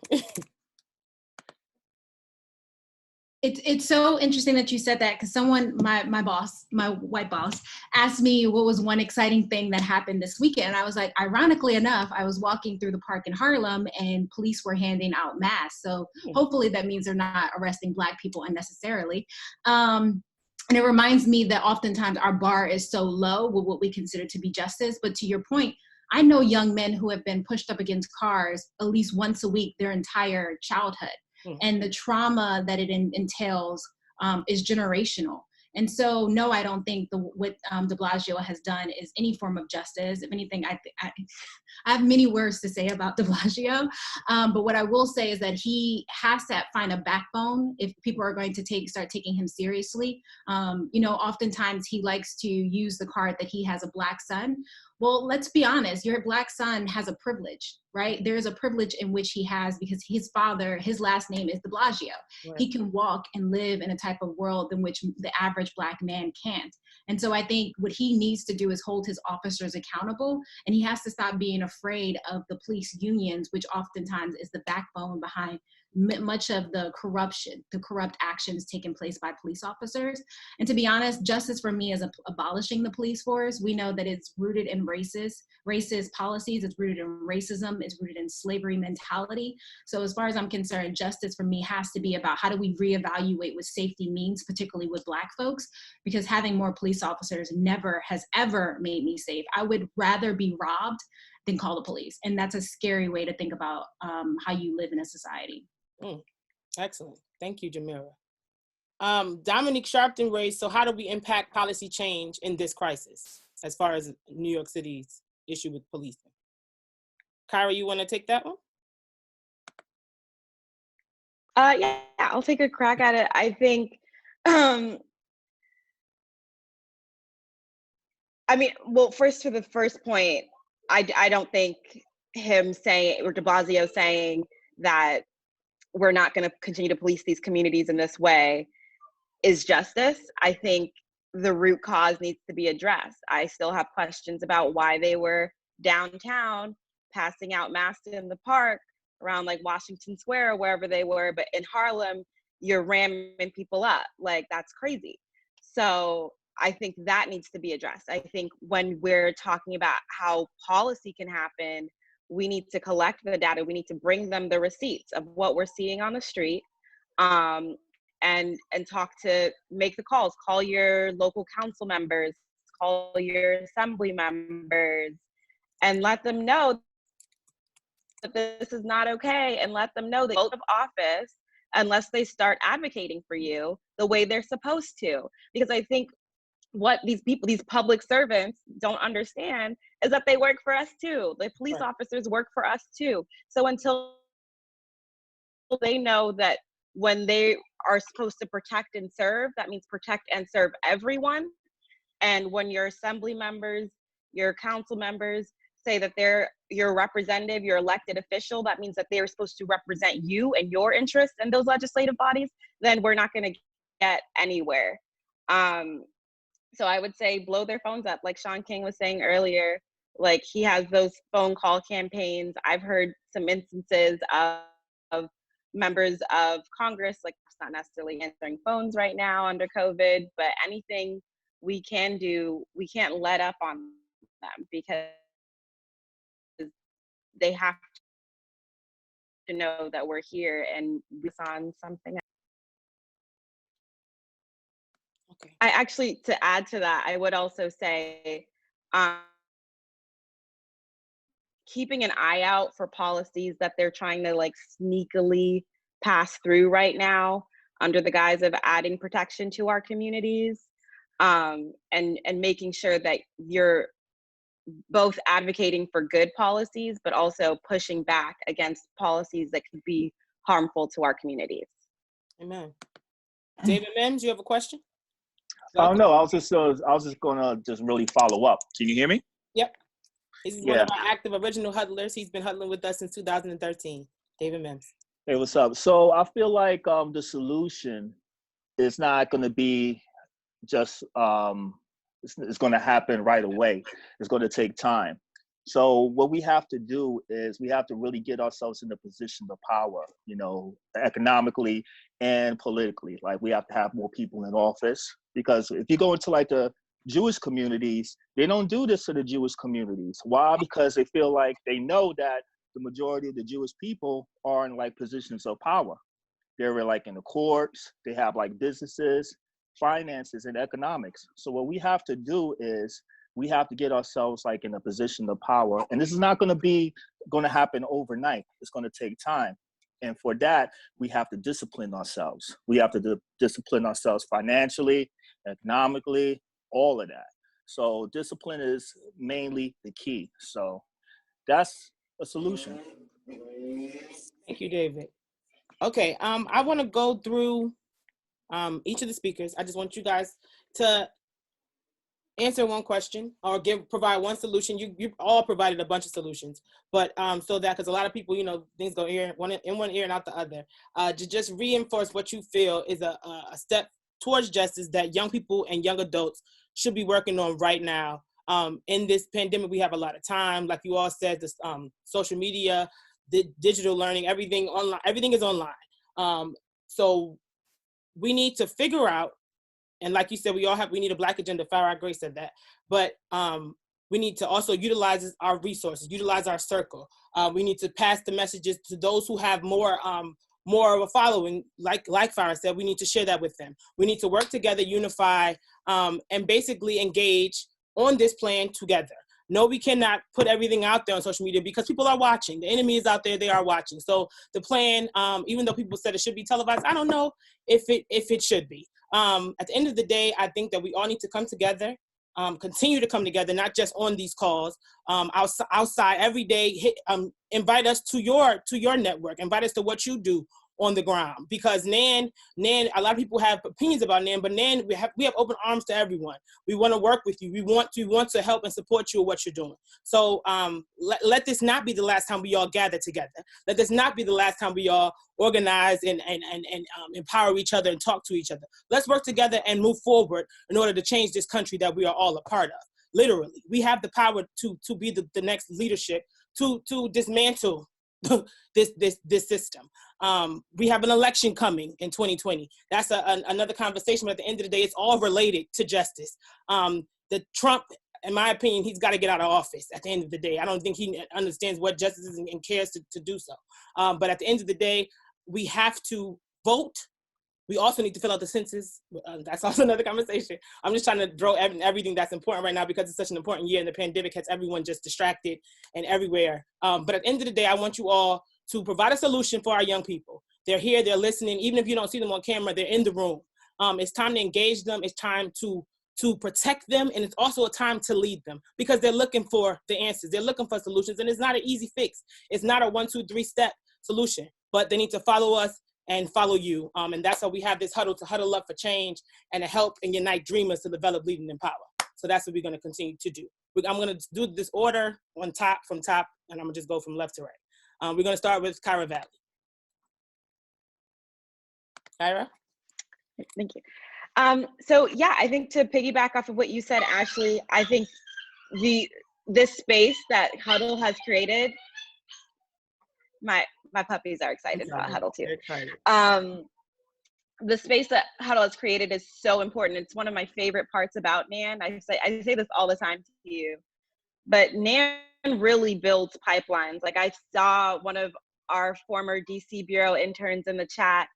It's so interesting that you said that, because someone, my boss, my white boss, asked me what was one exciting thing that happened this weekend. And I was like, ironically enough, I was walking through the park in Harlem and police were handing out masks. So hopefully that means they're not arresting Black people unnecessarily. And it reminds me that oftentimes our bar is so low with what we consider to be justice. But to your point, I know young men who have been pushed up against cars at least once a week their entire childhood. And the trauma that it entails is generational. And so, no, I don't think what de Blasio has done is any form of justice. If anything, I have many words to say about de Blasio. But what I will say is that he has to find a backbone if people are going to start taking him seriously. Oftentimes he likes to use the card that he has a Black son. Well, let's be honest, your Black son has a privilege, right? There's a privilege in which he has because his father, his last name is de Blasio. Right. He can walk and live in a type of world in which the average Black man can't. And so I think what he needs to do is hold his officers accountable, and he has to stop being afraid of the police unions, which oftentimes is the backbone behind much of the corrupt actions taking place by police officers. And to be honest, justice for me is abolishing the police force. We know that it's rooted in racist policies, it's rooted in racism, it's rooted in slavery mentality. So as far as I'm concerned, justice for me has to be about how do we reevaluate what safety means, particularly with Black folks, because having more police officers never has ever made me safe. I would rather be robbed than call the police. And that's a scary way to think about how you live in a society. Excellent. Thank you, Jamila. Dominic Sharpton raised, so how do we impact policy change in this crisis as far as New York City's issue with policing? Kyra, you want to take that one? Yeah, I'll take a crack at it. I think, first to the first point, I don't think him saying, or de Blasio saying that we're not going to continue to police these communities in this way is justice. I think the root cause needs to be addressed. I still have questions about why they were downtown passing out masks in the park around like Washington Square or wherever they were, but in Harlem, you're ramming people up. Like, that's crazy. So I think that needs to be addressed. I think when we're talking about how policy can happen, we need to collect the data. We need to bring them the receipts of what we're seeing on the street, and make the calls. Call your local council members, call your assembly members, and let them know that this is not okay, and let them know that out of office unless they start advocating for you the way they're supposed to. Because I think what these public servants don't understand is that they work for us too. The police officers work for us too. So until they know that when they are supposed to protect and serve, that means protect and serve everyone. And when your assembly members, your council members say that they're your representative, your elected official, that means that they're supposed to represent you and your interests in those legislative bodies, then we're not going to get anywhere. So I would say blow their phones up. Like Shaun King was saying earlier, like he has those phone call campaigns. I've heard some instances of members of Congress, like not necessarily answering phones right now under COVID, but anything we can do, we can't let up on them because they have to know that we're here and we're on something. Okay. I actually, to add to that, I would also say keeping an eye out for policies that they're trying to like sneakily pass through right now. under the guise of adding protection to our communities, and making sure that you're both advocating for good policies, but also pushing back against policies that could be harmful to our communities. Amen. David Mims, you have a question? Oh no, I was just gonna really follow up. Can you hear me? Yep. He's one of our active original huddlers. He's been huddling with us since 2013. David Mims. Hey, what's up? So I feel like the solution is not going to be just it's going to happen right away. It's going to take time. So what we have to do is we have to really get ourselves in a position of power, you know, economically and politically. Like we have to have more people in office, because if you go into like the Jewish communities, they don't do this to the Jewish communities. Why? Because they feel like they know that the majority of the Jewish people are in like positions of power. They're like in the courts, they have like businesses, finances, and economics. So what we have to do is we have to get ourselves like in a position of power. And this is not going to happen overnight. It's going to take time. And for that, we have to discipline ourselves. We have to discipline ourselves financially, economically, all of that. So discipline is mainly the key. So that's a solution. Thank you, David. Okay, I want to go through each of the speakers. I just want you guys to answer one question or provide one solution. You all provided a bunch of solutions, but so that, because a lot of people, you know, things go in one ear and out the other, to just reinforce what you feel is a step towards justice that young people and young adults should be working on right now. In this pandemic, we have a lot of time. Like you all said, this social media, the digital learning, everything online, everything is online. So we need to figure out, and like you said, we need a Black agenda. Farrah Grace said that, but we need to also utilize our resources, utilize our circle. We need to pass the messages to those who have more of a following. Like Farrah said, we need to share that with them. We need to work together, unify, and basically engage on this plan together. No, we cannot put everything out there on social media because people are watching. The enemy is out there, they are watching. So the plan, even though people said it should be televised, I don't know if it should be. At the end of the day, I think that we all need to come together, continue to come together, not just on these calls, outside every day. Invite us to your network, invite us to what you do on the ground, because NAN, a lot of people have opinions about NAN, but NAN, we have open arms to everyone. We want to work with you. We want to help and support you in what you're doing. So let this not be the last time we all gather together. Let this not be the last time we all organize and empower each other and talk to each other. Let's work together and move forward in order to change this country that we are all a part of. Literally, we have the power to be the next leadership, to dismantle this system. We have an election coming in 2020. That's another conversation, but at the end of the day, it's all related to justice. The Trump, in my opinion, he's got to get out of office at the end of the day. I don't think he understands what justice is and cares to do so. But at the end of the day, we have to vote. We also need to fill out the census. That's also another conversation. I'm just trying to throw everything that's important right now because it's such an important year and the pandemic has everyone just distracted and everywhere. But at the end of the day, I want you all to provide a solution for our young people. They're here, they're listening. Even if you don't see them on camera, they're in the room. It's time to engage them. It's time to protect them. And it's also a time to lead them because they're looking for the answers. They're looking for solutions. And it's not an easy fix. It's not a 1, 2, 3 step solution, but they need to follow us and follow you. And that's why we have this huddle, to huddle up for change and to help and unite dreamers to develop, leading, and power. So that's what we're going to continue to do. I'm going to do this order from top, and I'm going to just go from left to right. We're going to start with Kyra Valley. Kyra? Thank you. So yeah, I think to piggyback off of what you said, Ashley, I think this space that Huddle has created, my puppies are excited about Huddle too. The space that Huddle has created is so important. It's one of my favorite parts about NAN. I say this all the time to you, but NAN really builds pipelines. Like I saw one of our former DC Bureau interns in the chat.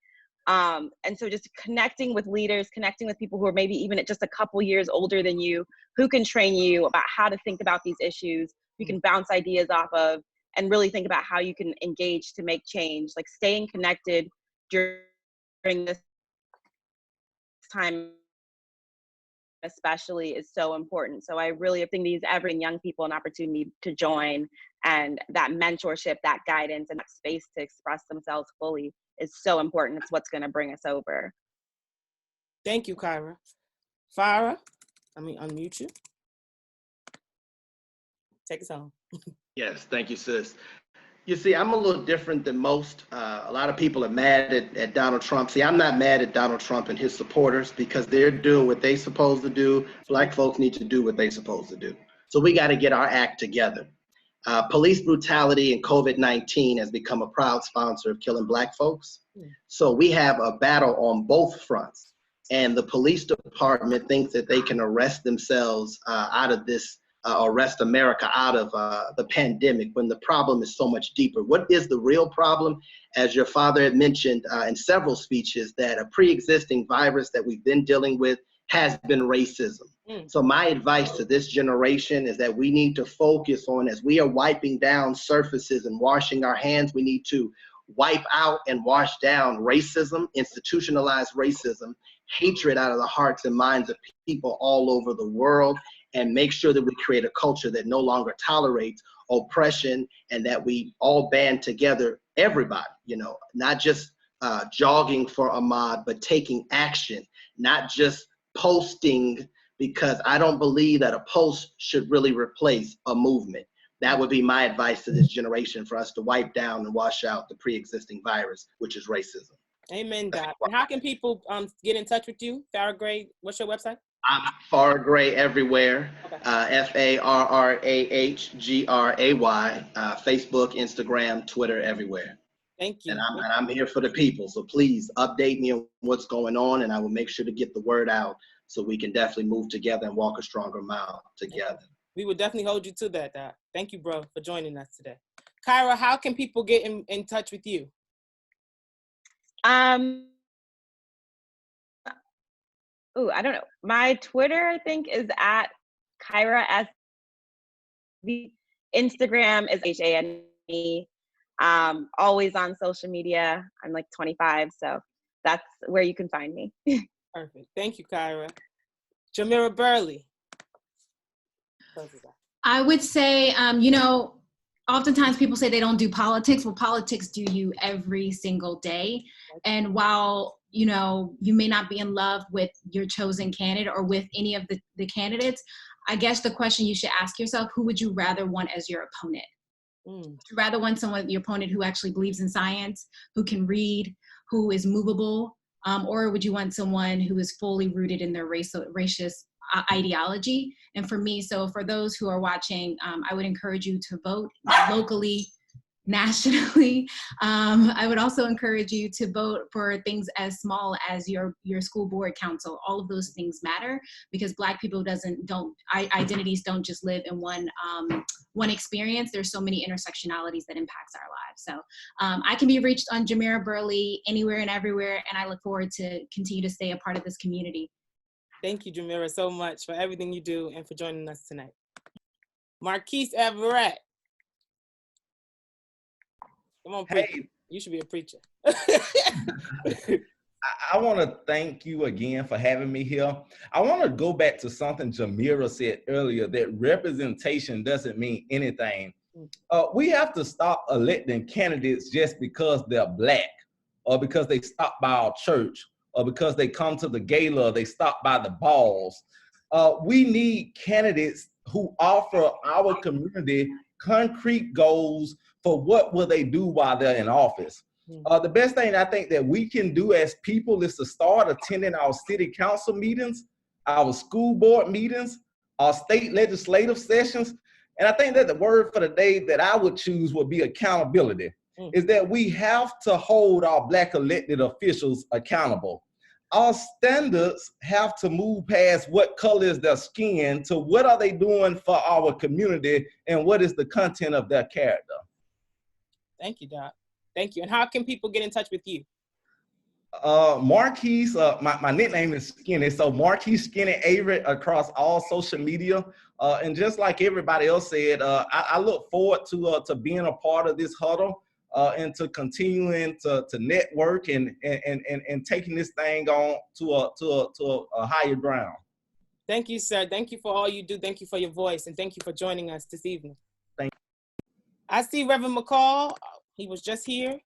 And so just connecting with leaders, connecting with people who are maybe even just a couple years older than you, who can train you about how to think about these issues, you can bounce ideas off of, and really think about how you can engage to make change. Like staying connected during this time especially is so important. So I really think these every young people an opportunity to join, and that mentorship, that guidance, and that space to express themselves fully is so important. It's what's going to bring us over. Thank you, Kyra. Farrah, let me unmute you. Take us home. Yes, thank you, sis. You see, I'm a little different than most. A lot of people are mad at Donald Trump. See, I'm not mad at Donald Trump and his supporters because they're doing what they supposed to do. Black folks need to do what they supposed to do. So we got to get our act together. Police brutality and COVID-19 has become a proud sponsor of killing Black folks. So we have a battle on both fronts. And the police department thinks that they can arrest themselves out of this, arrest America out of the pandemic, when the problem is so much deeper. What is the real problem? As your father had mentioned in several speeches, that a pre-existing virus that we've been dealing with has been racism. So my advice to this generation is that we need to focus on, as we are wiping down surfaces and washing our hands, we need to wipe out and wash down racism, institutionalized racism, hatred out of the hearts and minds of people all over the world, and make sure that we create a culture that no longer tolerates oppression, and that we all band together, everybody, not just jogging for Ahmaud, but taking action, not just posting, because I don't believe that a post should really replace a movement. That would be my advice to this generation, for us to wipe down and wash out the pre-existing virus, which is racism. Amen, Doc. And how can people get in touch with you? Farrah Gray, what's your website? I'm Farrah Gray everywhere. Okay. FARRAHGRAY. Facebook, Instagram, Twitter, everywhere. Thank you. And I'm here for the people. So please update me on what's going on, and I will make sure to get the word out so we can definitely move together and walk a stronger mile together. We will definitely hold you to that, Doc. Thank you, bro, for joining us today. Kyra, how can people get in touch with you? I don't know. My Twitter, I think, is at Kyra S. The Instagram is HANE. Always on social media. I'm like 25, so that's where you can find me. Perfect. Thank you, Kyra. Jamira Burley. I would say, oftentimes people say they don't do politics. Well, politics do you every single day. And while, you may not be in love with your chosen candidate or with any of the candidates, I guess the question you should ask yourself, who would you rather want as your opponent? Would you rather want your opponent who actually believes in science, who can read, who is movable, or would you want someone who is fully rooted in their racist ideology? And for me, so for those who are watching, I would encourage you to vote locally, nationally. I would also encourage you to vote for things as small as your school board council. All of those things matter, because Black people identities don't just live in one experience. There's so many intersectionalities that impacts our lives. So I can be reached on Jamira Burley anywhere and everywhere, and I look forward to continue to stay a part of this community. Thank you, Jamira, so much for everything you do and for joining us tonight. Marquese Avarett. Come on, preacher. Hey. You should be a preacher. I want to thank you again for having me here. I want to go back to something Jamira said earlier, that representation doesn't mean anything. We have to stop electing candidates just because they're Black, or because they stop by our church, or because they come to the gala, they stop by the balls. We need candidates who offer our community concrete goals for what will they do while they're in office. The best thing I think that we can do as people is to start attending our city council meetings, our school board meetings, our state legislative sessions. And I think that the word for the day that I would choose would be accountability, is that we have to hold our Black elected officials accountable. Our standards have to move past what color is their skin to what are they doing for our community and what is the content of their character. Thank you, Doc. Thank you. And how can people get in touch with you? Marquese, my nickname is Skinny, so Marquese Skinny Avarett across all social media. And just like everybody else said, I look forward to being a part of this huddle. into continuing to network and taking this thing on to a higher ground. Thank you, sir. Thank you for all you do. Thank you for your voice, and thank you for joining us this evening. Thank you. I see Reverend McCall. He was just here.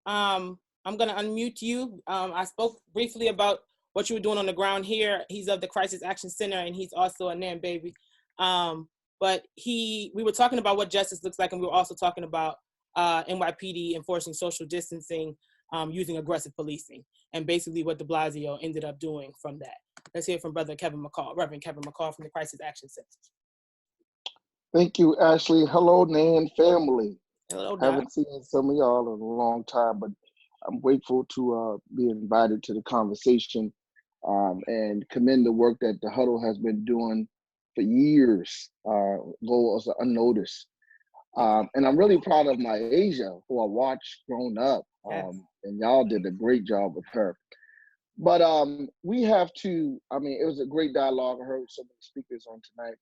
I'm going to unmute you. I spoke briefly about what you were doing on the ground here. He's of the Crisis Action Center, and he's also a NAN baby. But we were talking about what justice looks like, and we were also talking about NYPD enforcing social distancing using aggressive policing, and basically what de Blasio ended up doing from that. Let's hear from Brother Kevin McCall, Reverend Kevin McCall from the Crisis Action Center. Thank you, Ashley. Hello, NAN family. Hello, Doc. Haven't seen some of y'all in a long time, but I'm grateful to be invited to the conversation and commend the work that the Huddle has been doing for years, go as unnoticed. And I'm really proud of my Asia, who I watched growing up, and y'all did a great job with her. But we have to, it was a great dialogue. I heard so many speakers on tonight,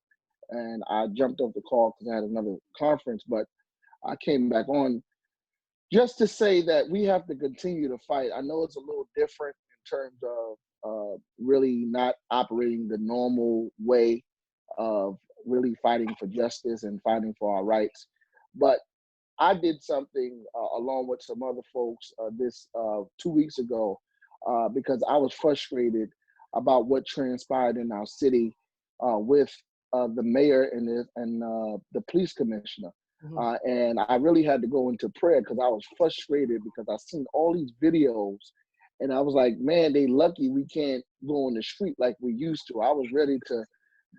and I jumped off the call because I had another conference, but I came back on just to say that we have to continue to fight. I know it's a little different in terms of really not operating the normal way of really fighting for justice and fighting for our rights. But I did something along with some other folks this 2 weeks ago because I was frustrated about what transpired in our city with the mayor and the police commissioner. And I really had to go into prayer because I was frustrated because I seen all these videos and I was like, man, they lucky we can't go on the street like we used to. I was ready to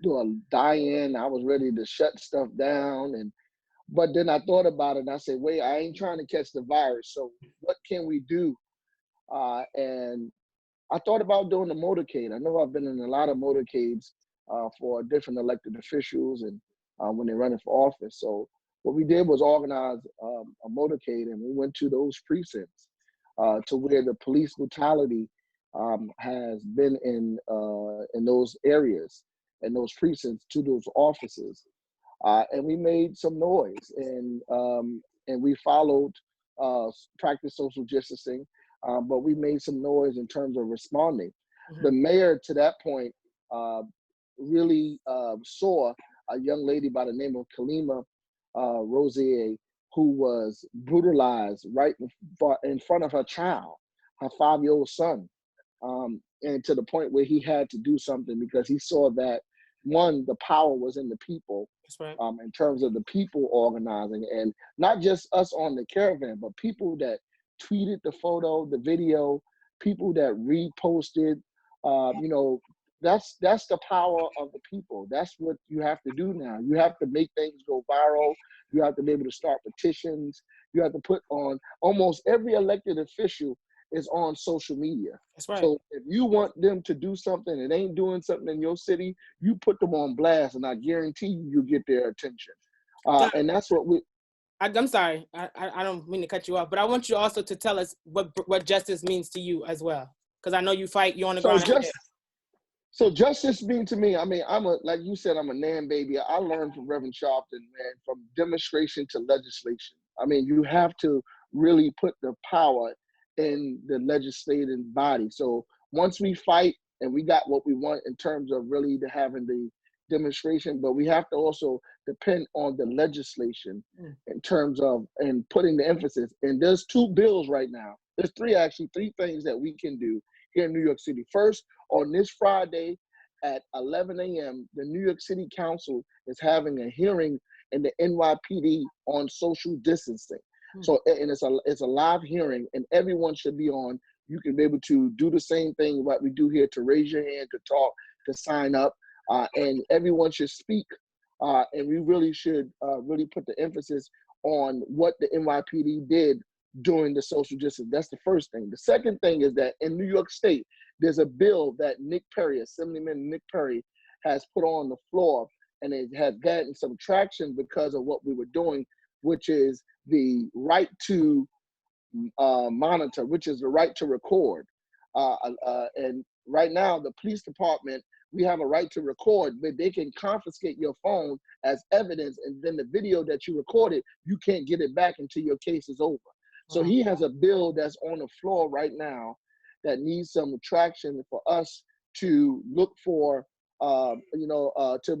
do a die-in. I was ready to shut stuff down. But then I thought about it and I said, wait, I ain't trying to catch the virus. So what can we do? And I thought about doing the motorcade. I know I've been in a lot of motorcades for different elected officials and when they're running for office. So what we did was organize a motorcade, and we went to those precincts to where the police brutality has been in those areas and those precincts, to those offices. And we made some noise, and we followed practice social distancing, but we made some noise in terms of responding. The mayor, to that point, really saw a young lady by the name of Kalima Rosier, who was brutalized right in front of her child, her 5-year-old son, and to the point where he had to do something because he saw that, one, the power was in the people. That's right. In terms of the people organizing, and not just us on the caravan, but people that tweeted the photo, the video, people that reposted, that's the power of the people. That's what you have to do now. You have to make things go viral. You have to be able to start petitions. You have to put on, almost every elected official is on social media. That's right. So if you want them to do something and ain't doing something in your city, you put them on blast, and I guarantee you get their attention. And that's what we. I'm sorry, I don't mean to cut you off, but I want you also to tell us what justice means to you as well, because I know you fight. You're on the ground. So justice means to me, like you said, I'm a NAN baby. I learned from Reverend Sharpton, man, from demonstration to legislation. You have to really put the power in the legislative body. So once we fight and we got what we want in terms of really having the demonstration, but we have to also depend on the legislation in terms of, and putting the emphasis. And there's 2 bills right now. There's 3 things that we can do here in New York City. First, on this Friday at 11 a.m., the New York City Council is having a hearing in the NYPD on social distancing. So, and it's a live hearing, and everyone should be on. You can be able to do the same thing what we do here, to raise your hand, to talk, to sign up, and everyone should speak. And we really should really put the emphasis on what the NYPD did during the social distance. That's the first thing. The second thing is that in New York State, there's a bill that Nick Perry, Assemblyman Nick Perry, has put on the floor, and it has gotten some traction because of what we were doing, which is the right to monitor, which is the right to record. And right now, the police department, we have a right to record, but they can confiscate your phone as evidence, and then the video that you recorded, you can't get it back until your case is over. So he has a bill that's on the floor right now that needs some traction for us to look for, to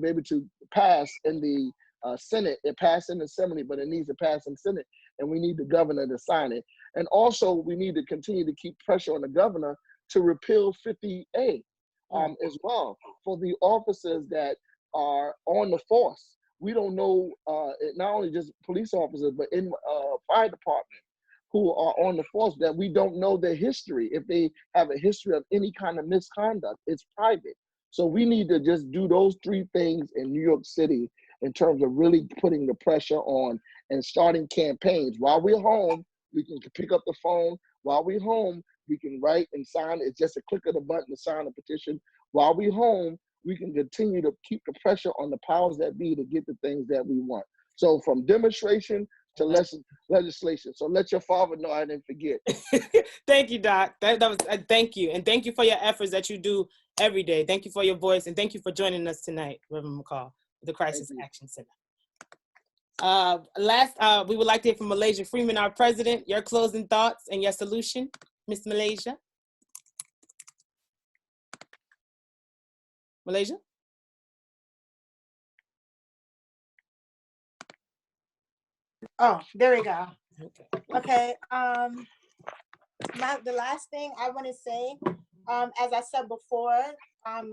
be able to pass in the Senate. It passed in the Assembly, but it needs to pass in the Senate, and we need the governor to sign it. And also, we need to continue to keep pressure on the governor to repeal 50A as well for the officers that are on the force. We don't know, not only just police officers, but in fire department who are on the force, that we don't know their history. If they have a history of any kind of misconduct, it's private. So we need to just do those three things in New York City in terms of really putting the pressure on and starting campaigns. While we're home, we can pick up the phone. While we're home, we can write and sign. It's just a click of the button to sign a petition. While we're home, we can continue to keep the pressure on the powers that be to get the things that we want. So from demonstration to legislation. So let your father know I didn't forget. Thank you, Doc. That was thank you. And thank you for your efforts that you do every day. Thank you for your voice. And thank you for joining us tonight, Reverend McCall, the Crisis Action Center. We would like to hear from Malaysia Freeman, our president, your closing thoughts and your solution. Ms. Malaysia. Malaysia? Oh, there we go. Okay. The last thing I want to say, as I said before,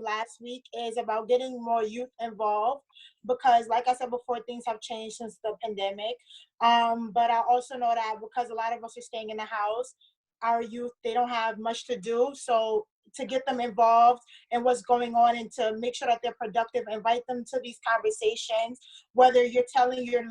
last week, is about getting more youth involved, because like I said before, things have changed since the pandemic. But I also know that because a lot of us are staying in the house, our youth, they don't have much to do. So to get them involved in what's going on and to make sure that they're productive, invite them to these conversations, whether you're telling your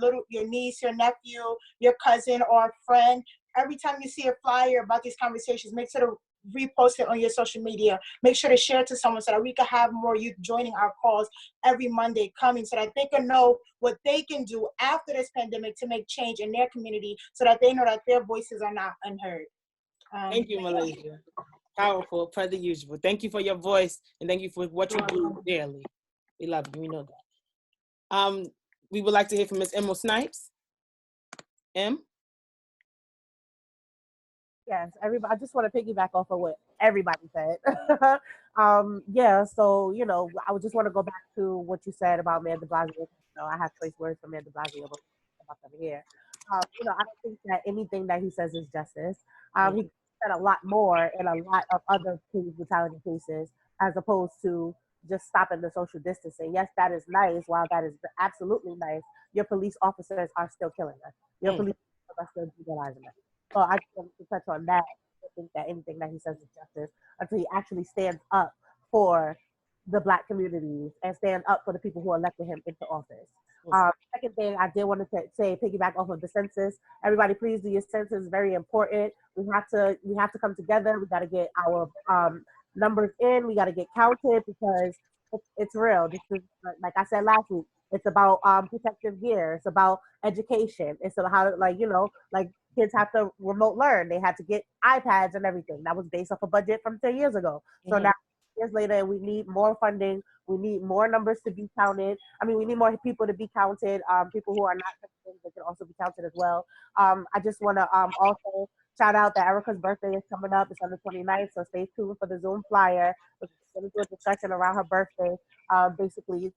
niece, your nephew, your cousin, or a friend. Every time you see a flyer about these conversations, make sure to repost it on your social media. Make sure to share it to someone so that we can have more youth joining our calls every Monday coming, so that they can know what they can do after this pandemic to make change in their community, so that they know that their voices are not unheard. Thank you, Malaysia. Powerful, per the usual. Thank you for your voice, and thank you for what you do daily. We love you. We know that. We would like to hear from Ms. Emma Snipes. Em? Yes, everybody. I just want to piggyback off of what everybody said. Yeah, so, I would just want to go back to what you said about Mayor de Blasio. I have choice words for Mayor de Blasio about them here. I don't think that anything that he says is justice. He said a lot more in a lot of other police brutality cases, as opposed to just stopping the social distancing. Yes, that is nice. While that is absolutely nice, your police officers are still killing us. Your police officers are still brutalizing us. So I just want to touch on that. I think that anything that he says is justice until he actually stands up for the Black communities and stand up for the people who elected him into office. Second thing I did want to say, piggyback off of the census. Everybody, please do your census. Very important. We have to come together. We got to get our numbers in. We got to get counted, because it's real. This is, like I said last week, it's about protective gear. It's about education. It's about how, like kids have to remote learn. They had to get iPads and everything. That was based off a budget from 10 years ago. So now, years later, we need more funding. We need more numbers to be counted. We need more people to be counted. People who are not citizens, they can also be counted as well. I just want to also shout out that Erica's birthday is coming up. It's on the 29th, so stay tuned for the Zoom flyer. We're going to do a discussion around her birthday, basically,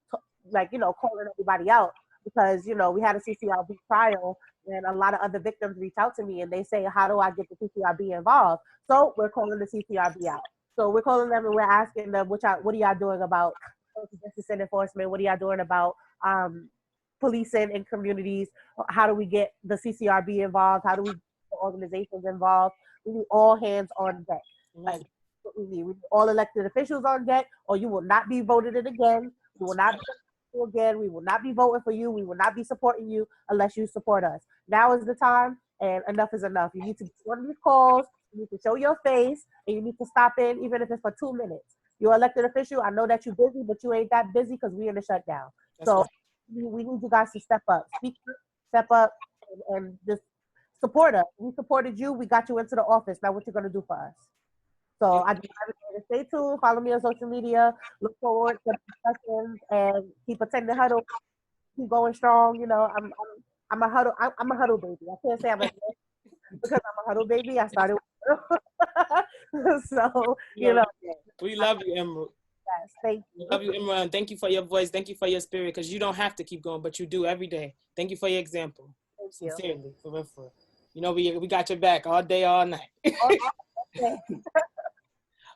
calling everybody out, because, we had a CCRB trial, and a lot of other victims reach out to me and they say, how do I get the CCRB involved? So we're calling the CCRB out. So we're calling them and we're asking them, what are y'all doing about social justice and enforcement? What are y'all doing about policing in communities? How do we get the CCRB involved? How do we get the organizations involved? We need all hands on deck. Like, what we need all elected officials on deck, or you will not be voted in again. You will not be again. We will not be voting for you. We will not be supporting you unless you support us. Now is the time, and enough is enough. You need to get one of these calls. You need to show your face, and you need to stop in, even if it's for 2 minutes. You're an elected official. I know that you're busy, but you ain't that busy because we're in a shutdown. So we need you guys to step up, speak up, step up, and just support us. We supported you. We got you into the office. Now what you're going to do for us? So I just to stay tuned. Follow me on social media. Look forward to discussions and keep attending Huddle. Keep going strong. I'm a Huddle. I'm a Huddle baby. I can't say I'm a because I'm a Huddle baby. I started with so, you know. We love you, Emerald. Yes, thank you. We love you, Emerald, and thank you for your voice. Thank you for your spirit, because you don't have to keep going, but you do every day. Thank you for your example. Thank you. Sincerely, for real. You know, we got your back all day, all night. Okay.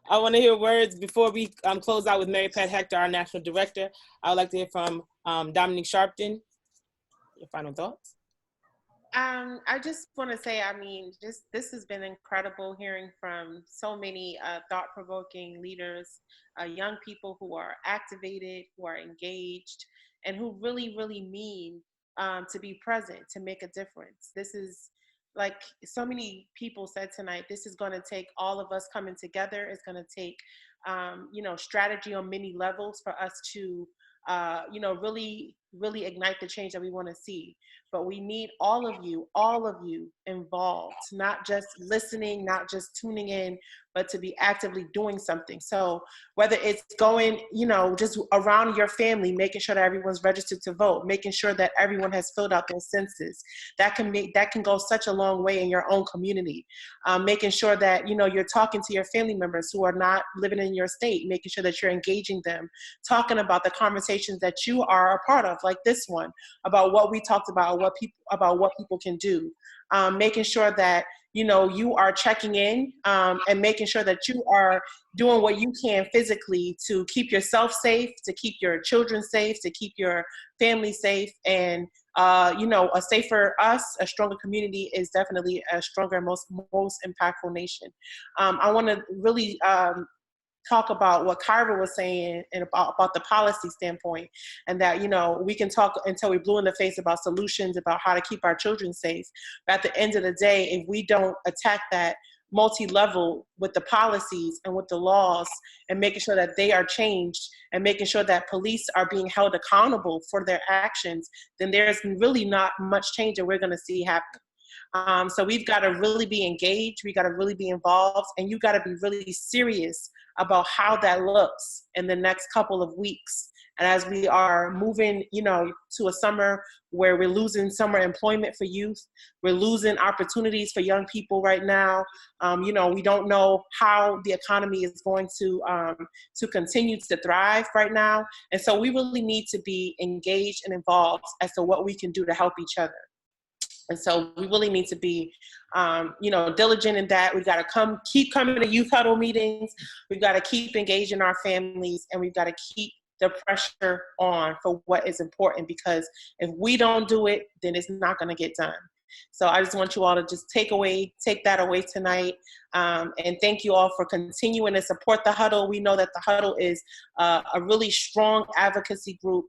I want to hear words before we close out with Mary Pat Hector, our national director. I would like to hear from Dominic Sharpton. Your final thoughts? I just want to say, I mean, this has been incredible hearing from so many thought-provoking leaders, young people who are activated, who are engaged, and who really, really mean to be present, to make a difference. This is, like so many people said tonight, this is going to take all of us coming together. It's going to take, strategy on many levels for us to, really, really ignite the change that we want to see. But we need all of you involved, not just listening, not just tuning in, but to be actively doing something. So whether it's going, just around your family, making sure that everyone's registered to vote, making sure that everyone has filled out their census, that can go such a long way in your own community. Making sure that, you're talking to your family members who are not living in your state, making sure that you're engaging them, talking about the conversations that you are a part of, like this one, about what we talked about, what people can do. Making sure that, you are checking in and making sure that you are doing what you can physically to keep yourself safe, to keep your children safe, to keep your family safe. And, a safer us, a stronger community is definitely a stronger, most impactful nation. I want to really talk about what Kyra was saying and about the policy standpoint, and that, we can talk until we're blue in the face about solutions, about how to keep our children safe. But at the end of the day, if we don't attack that multi-level with the policies and with the laws and making sure that they are changed and making sure that police are being held accountable for their actions, then there's really not much change that we're going to see happen. So we've got to really be engaged. We got to really be involved, and you got to be really serious about how that looks in the next couple of weeks. And as we are moving, to a summer where we're losing summer employment for youth, we're losing opportunities for young people right now. We don't know how the economy is going to continue to thrive right now. And so we really need to be engaged and involved as to what we can do to help each other. And so we really need to be, diligent in that. We've got to keep coming to youth huddle meetings. We've got to keep engaging our families, and we've got to keep the pressure on for what is important, because if we don't do it, then it's not going to get done. So I just want you all to just take that away tonight. And thank you all for continuing to support the Huddle. We know that the Huddle is a really strong advocacy group,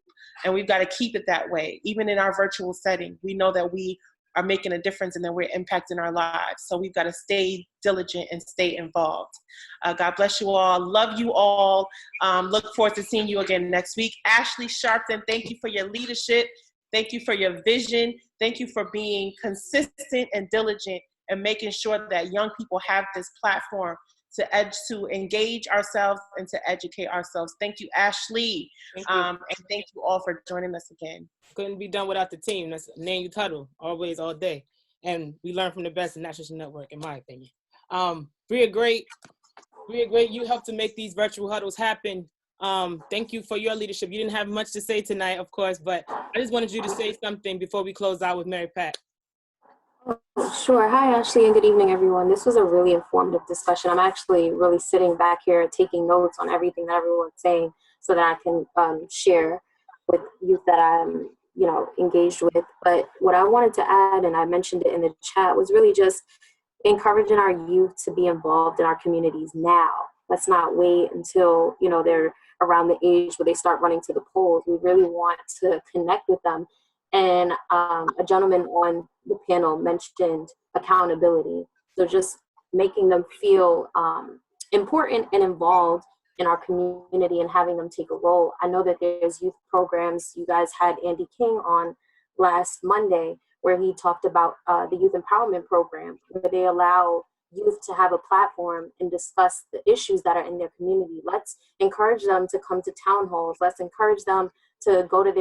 and we've got to keep it that way. Even in our virtual setting, we know that we are making a difference and that we're impacting our lives. So we've got to stay diligent and stay involved. God bless you all. Love you all. Look forward to seeing you again next week. Ashley Sharpton, thank you for your leadership. Thank you for your vision. Thank you for being consistent and diligent and making sure that young people have this platform to engage ourselves and to educate ourselves. Thank you, Ashley. Thank you. And thank you all for joining us again. Couldn't be done without the team. That's NAN Youth Huddle, always, all day. And we learn from the best in National Network, in my opinion. Bria Great, you helped to make these virtual huddles happen. Thank you for your leadership. You didn't have much to say tonight, of course, but I just wanted you to say something before we close out with Mary Pat. Sure. Hi, Ashley, and good evening, everyone. This was a really informative discussion. I'm actually really sitting back here taking notes on everything that everyone's saying so that I can share with youth that I'm, engaged with. But what I wanted to add, and I mentioned it in the chat, was really just encouraging our youth to be involved in our communities now. Let's not wait until, they're around the age where they start running to the polls. We really want to connect with them. And a gentleman on the panel mentioned accountability. So just making them feel important and involved in our community and having them take a role. I know that there's youth programs. You guys had Andy King on last Monday where he talked about the youth empowerment program, where they allow youth to have a platform and discuss the issues that are in their community. Let's encourage them to come to town halls. Let's encourage them to go to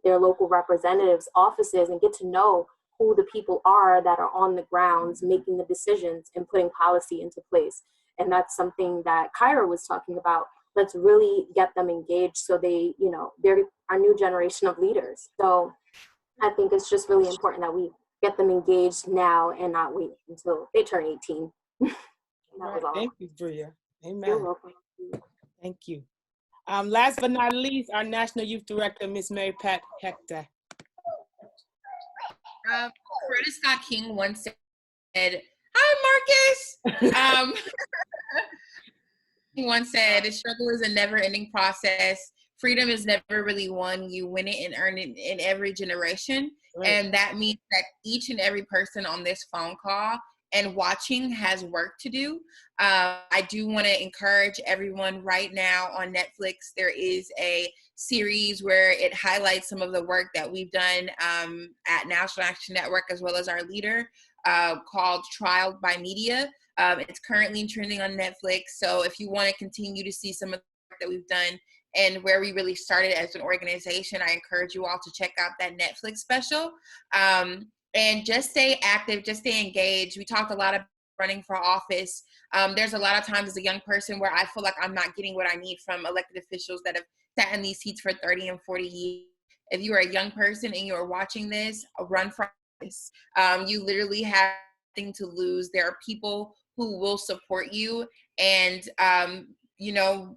their local representatives' offices and get to know who the people are that are on the grounds making the decisions and putting policy into place. And that's something that Kyra was talking about. Let's really get them engaged so they, you know, they're our new generation of leaders. So I think it's just really important that we get them engaged now and not wait until they turn 18. Right. Thank you, Bria. Amen. You're welcome. Thank you. Last but not least, our National Youth Director, Miss Mary Pat Hector. Coretta Scott King once said, "Hi, Marcus." He once said, "The struggle is a never-ending process. Freedom is never really won. You win it and earn it in every generation." Right. And that means that each and every person on this phone call and watching has work to do. I do want to encourage everyone right now on Netflix. There is a series where it highlights some of the work that we've done at National Action Network, as well as our leader, called Trial by Media. It's currently trending on Netflix. So if you want to continue to see some of the work that we've done and where we really started as an organization, I encourage you all to check out that Netflix special. And just stay active, just stay engaged. We talked a lot about running for office. There's a lot of times as a young person where I feel like I'm not getting what I need from elected officials that have sat in these seats for 30 and 40 years. If you are a young person and you are watching this, run for office. You literally have nothing to lose. There are people who will support you. And, you know,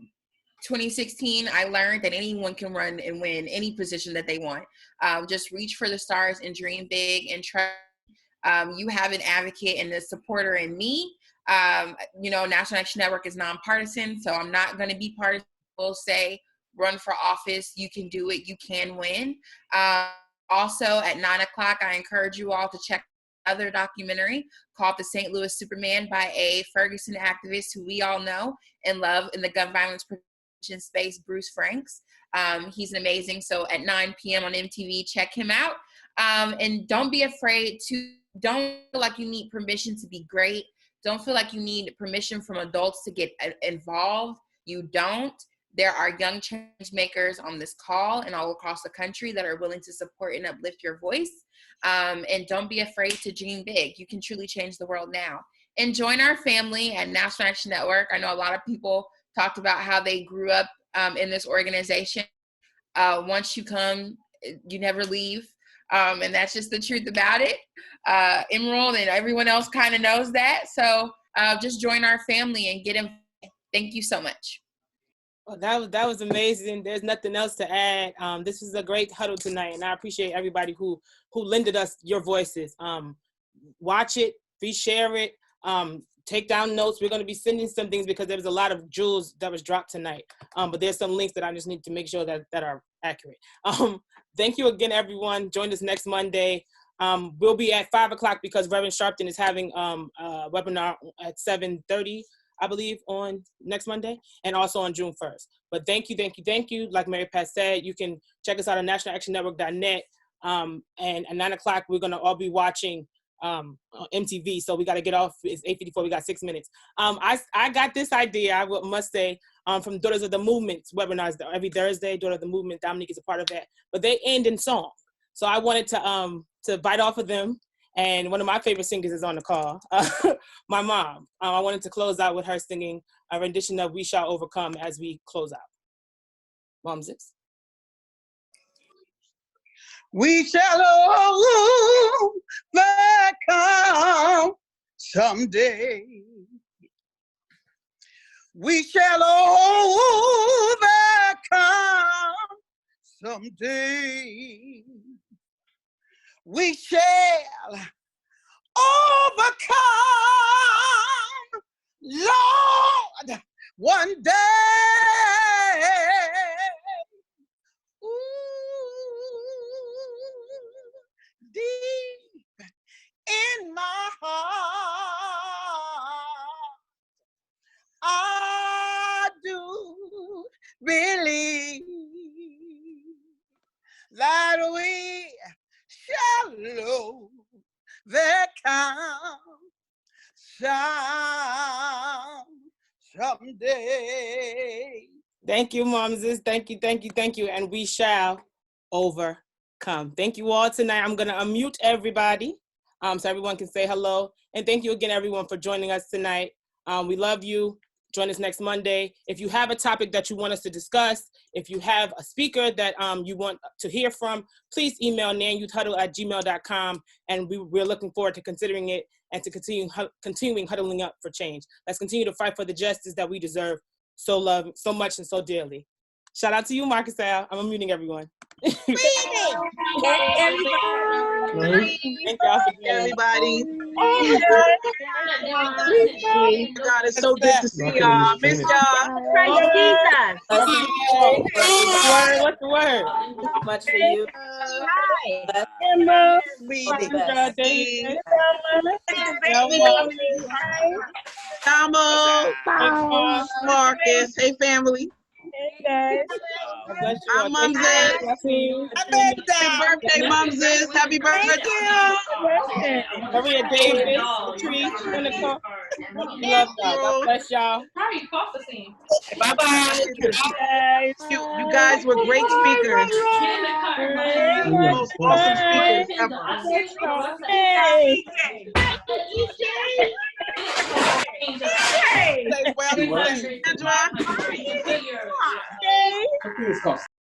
2016, I learned that anyone can run and win any position that they want. Just reach for the stars and dream big and try. You have an advocate and a supporter in me. You know, National Action Network is nonpartisan, so I'm not going to be partisan. We'll say, run for office. You can do it. You can win. Also, at 9 o'clock, I encourage you all to check another documentary called The St. Louis Superman by a Ferguson activist who we all know and love in the gun violence prevention space, Bruce Franks. He's amazing. So at 9 p.m. on MTV, check him out. And don't be afraid to, don't feel like you need permission to be great. Don't feel like you need permission from adults to get involved. You don't. There are young change makers on this call and all across the country that are willing to support and uplift your voice. And don't be afraid to dream big. You can truly change the world now. And join our family at National Action Network. I know a lot of people talked about how they grew up in this organization. Once you come, you never leave. And that's just the truth about it. Emerald and everyone else kind of knows that. So just join our family and get involved. Thank you so much. Well, that was amazing. There's nothing else to add. This was a great huddle tonight, and I appreciate everybody who lended us your voices. Watch it, share it, take down notes. We're going to be sending some things because there was a lot of jewels that was dropped tonight. But there's some links that I just need to make sure that are accurate. Thank you again, everyone. Join us next Monday. We'll be at 5 o'clock because Reverend Sharpton is having a webinar at 7:30. I believe, on next Monday, and also on June 1st. But thank you. Like Mary Pat said, you can check us out on nationalactionnetwork.net. And at 9 o'clock, we're gonna all be watching MTV. So we gotta get off, it's 8:54, we got 6 minutes. I got this idea, I must say, from Daughters of the Movement webinars every Thursday. Daughter of the Movement, Dominic is a part of that. But they end in song. So I wanted to bite off of them. And one of my favorite singers is on the call, my mom. I wanted to close out with her singing a rendition of We Shall Overcome as we close out. Momsis. We shall overcome someday. We shall overcome someday. We shall overcome, Lord, one day. Ooh, deep in my heart, I do believe that we shall overcome someday. Thank you, Momsis. Thank you. And we shall overcome. come. Thank you all tonight. I'm going to unmute everybody so everyone can say hello. And thank you again, everyone, for joining us tonight. We love you. Join us next Monday. If you have a topic that you want us to discuss, if you have a speaker that you want to hear from, please email nanyouthhuddle@gmail.com. And we're looking forward to considering it and to continuing huddling up for change. Let's continue to fight for the justice that we deserve so much and so dearly. Shout out to you, Marquese. I'm unmuting everyone. Thank everybody. God, it's so good to see y'all. Miss y'all. What's the word? Much for you. Marcus. Hey, family. Hey, guys. I'm Mumses. Happy birthday, Mumses. Happy birthday. Maria Davis, Patrice, Seneca. We love y'all. God bless y'all. Bye-bye. You guys were great speakers. Most awesome speakers ever. Say well, Sandra.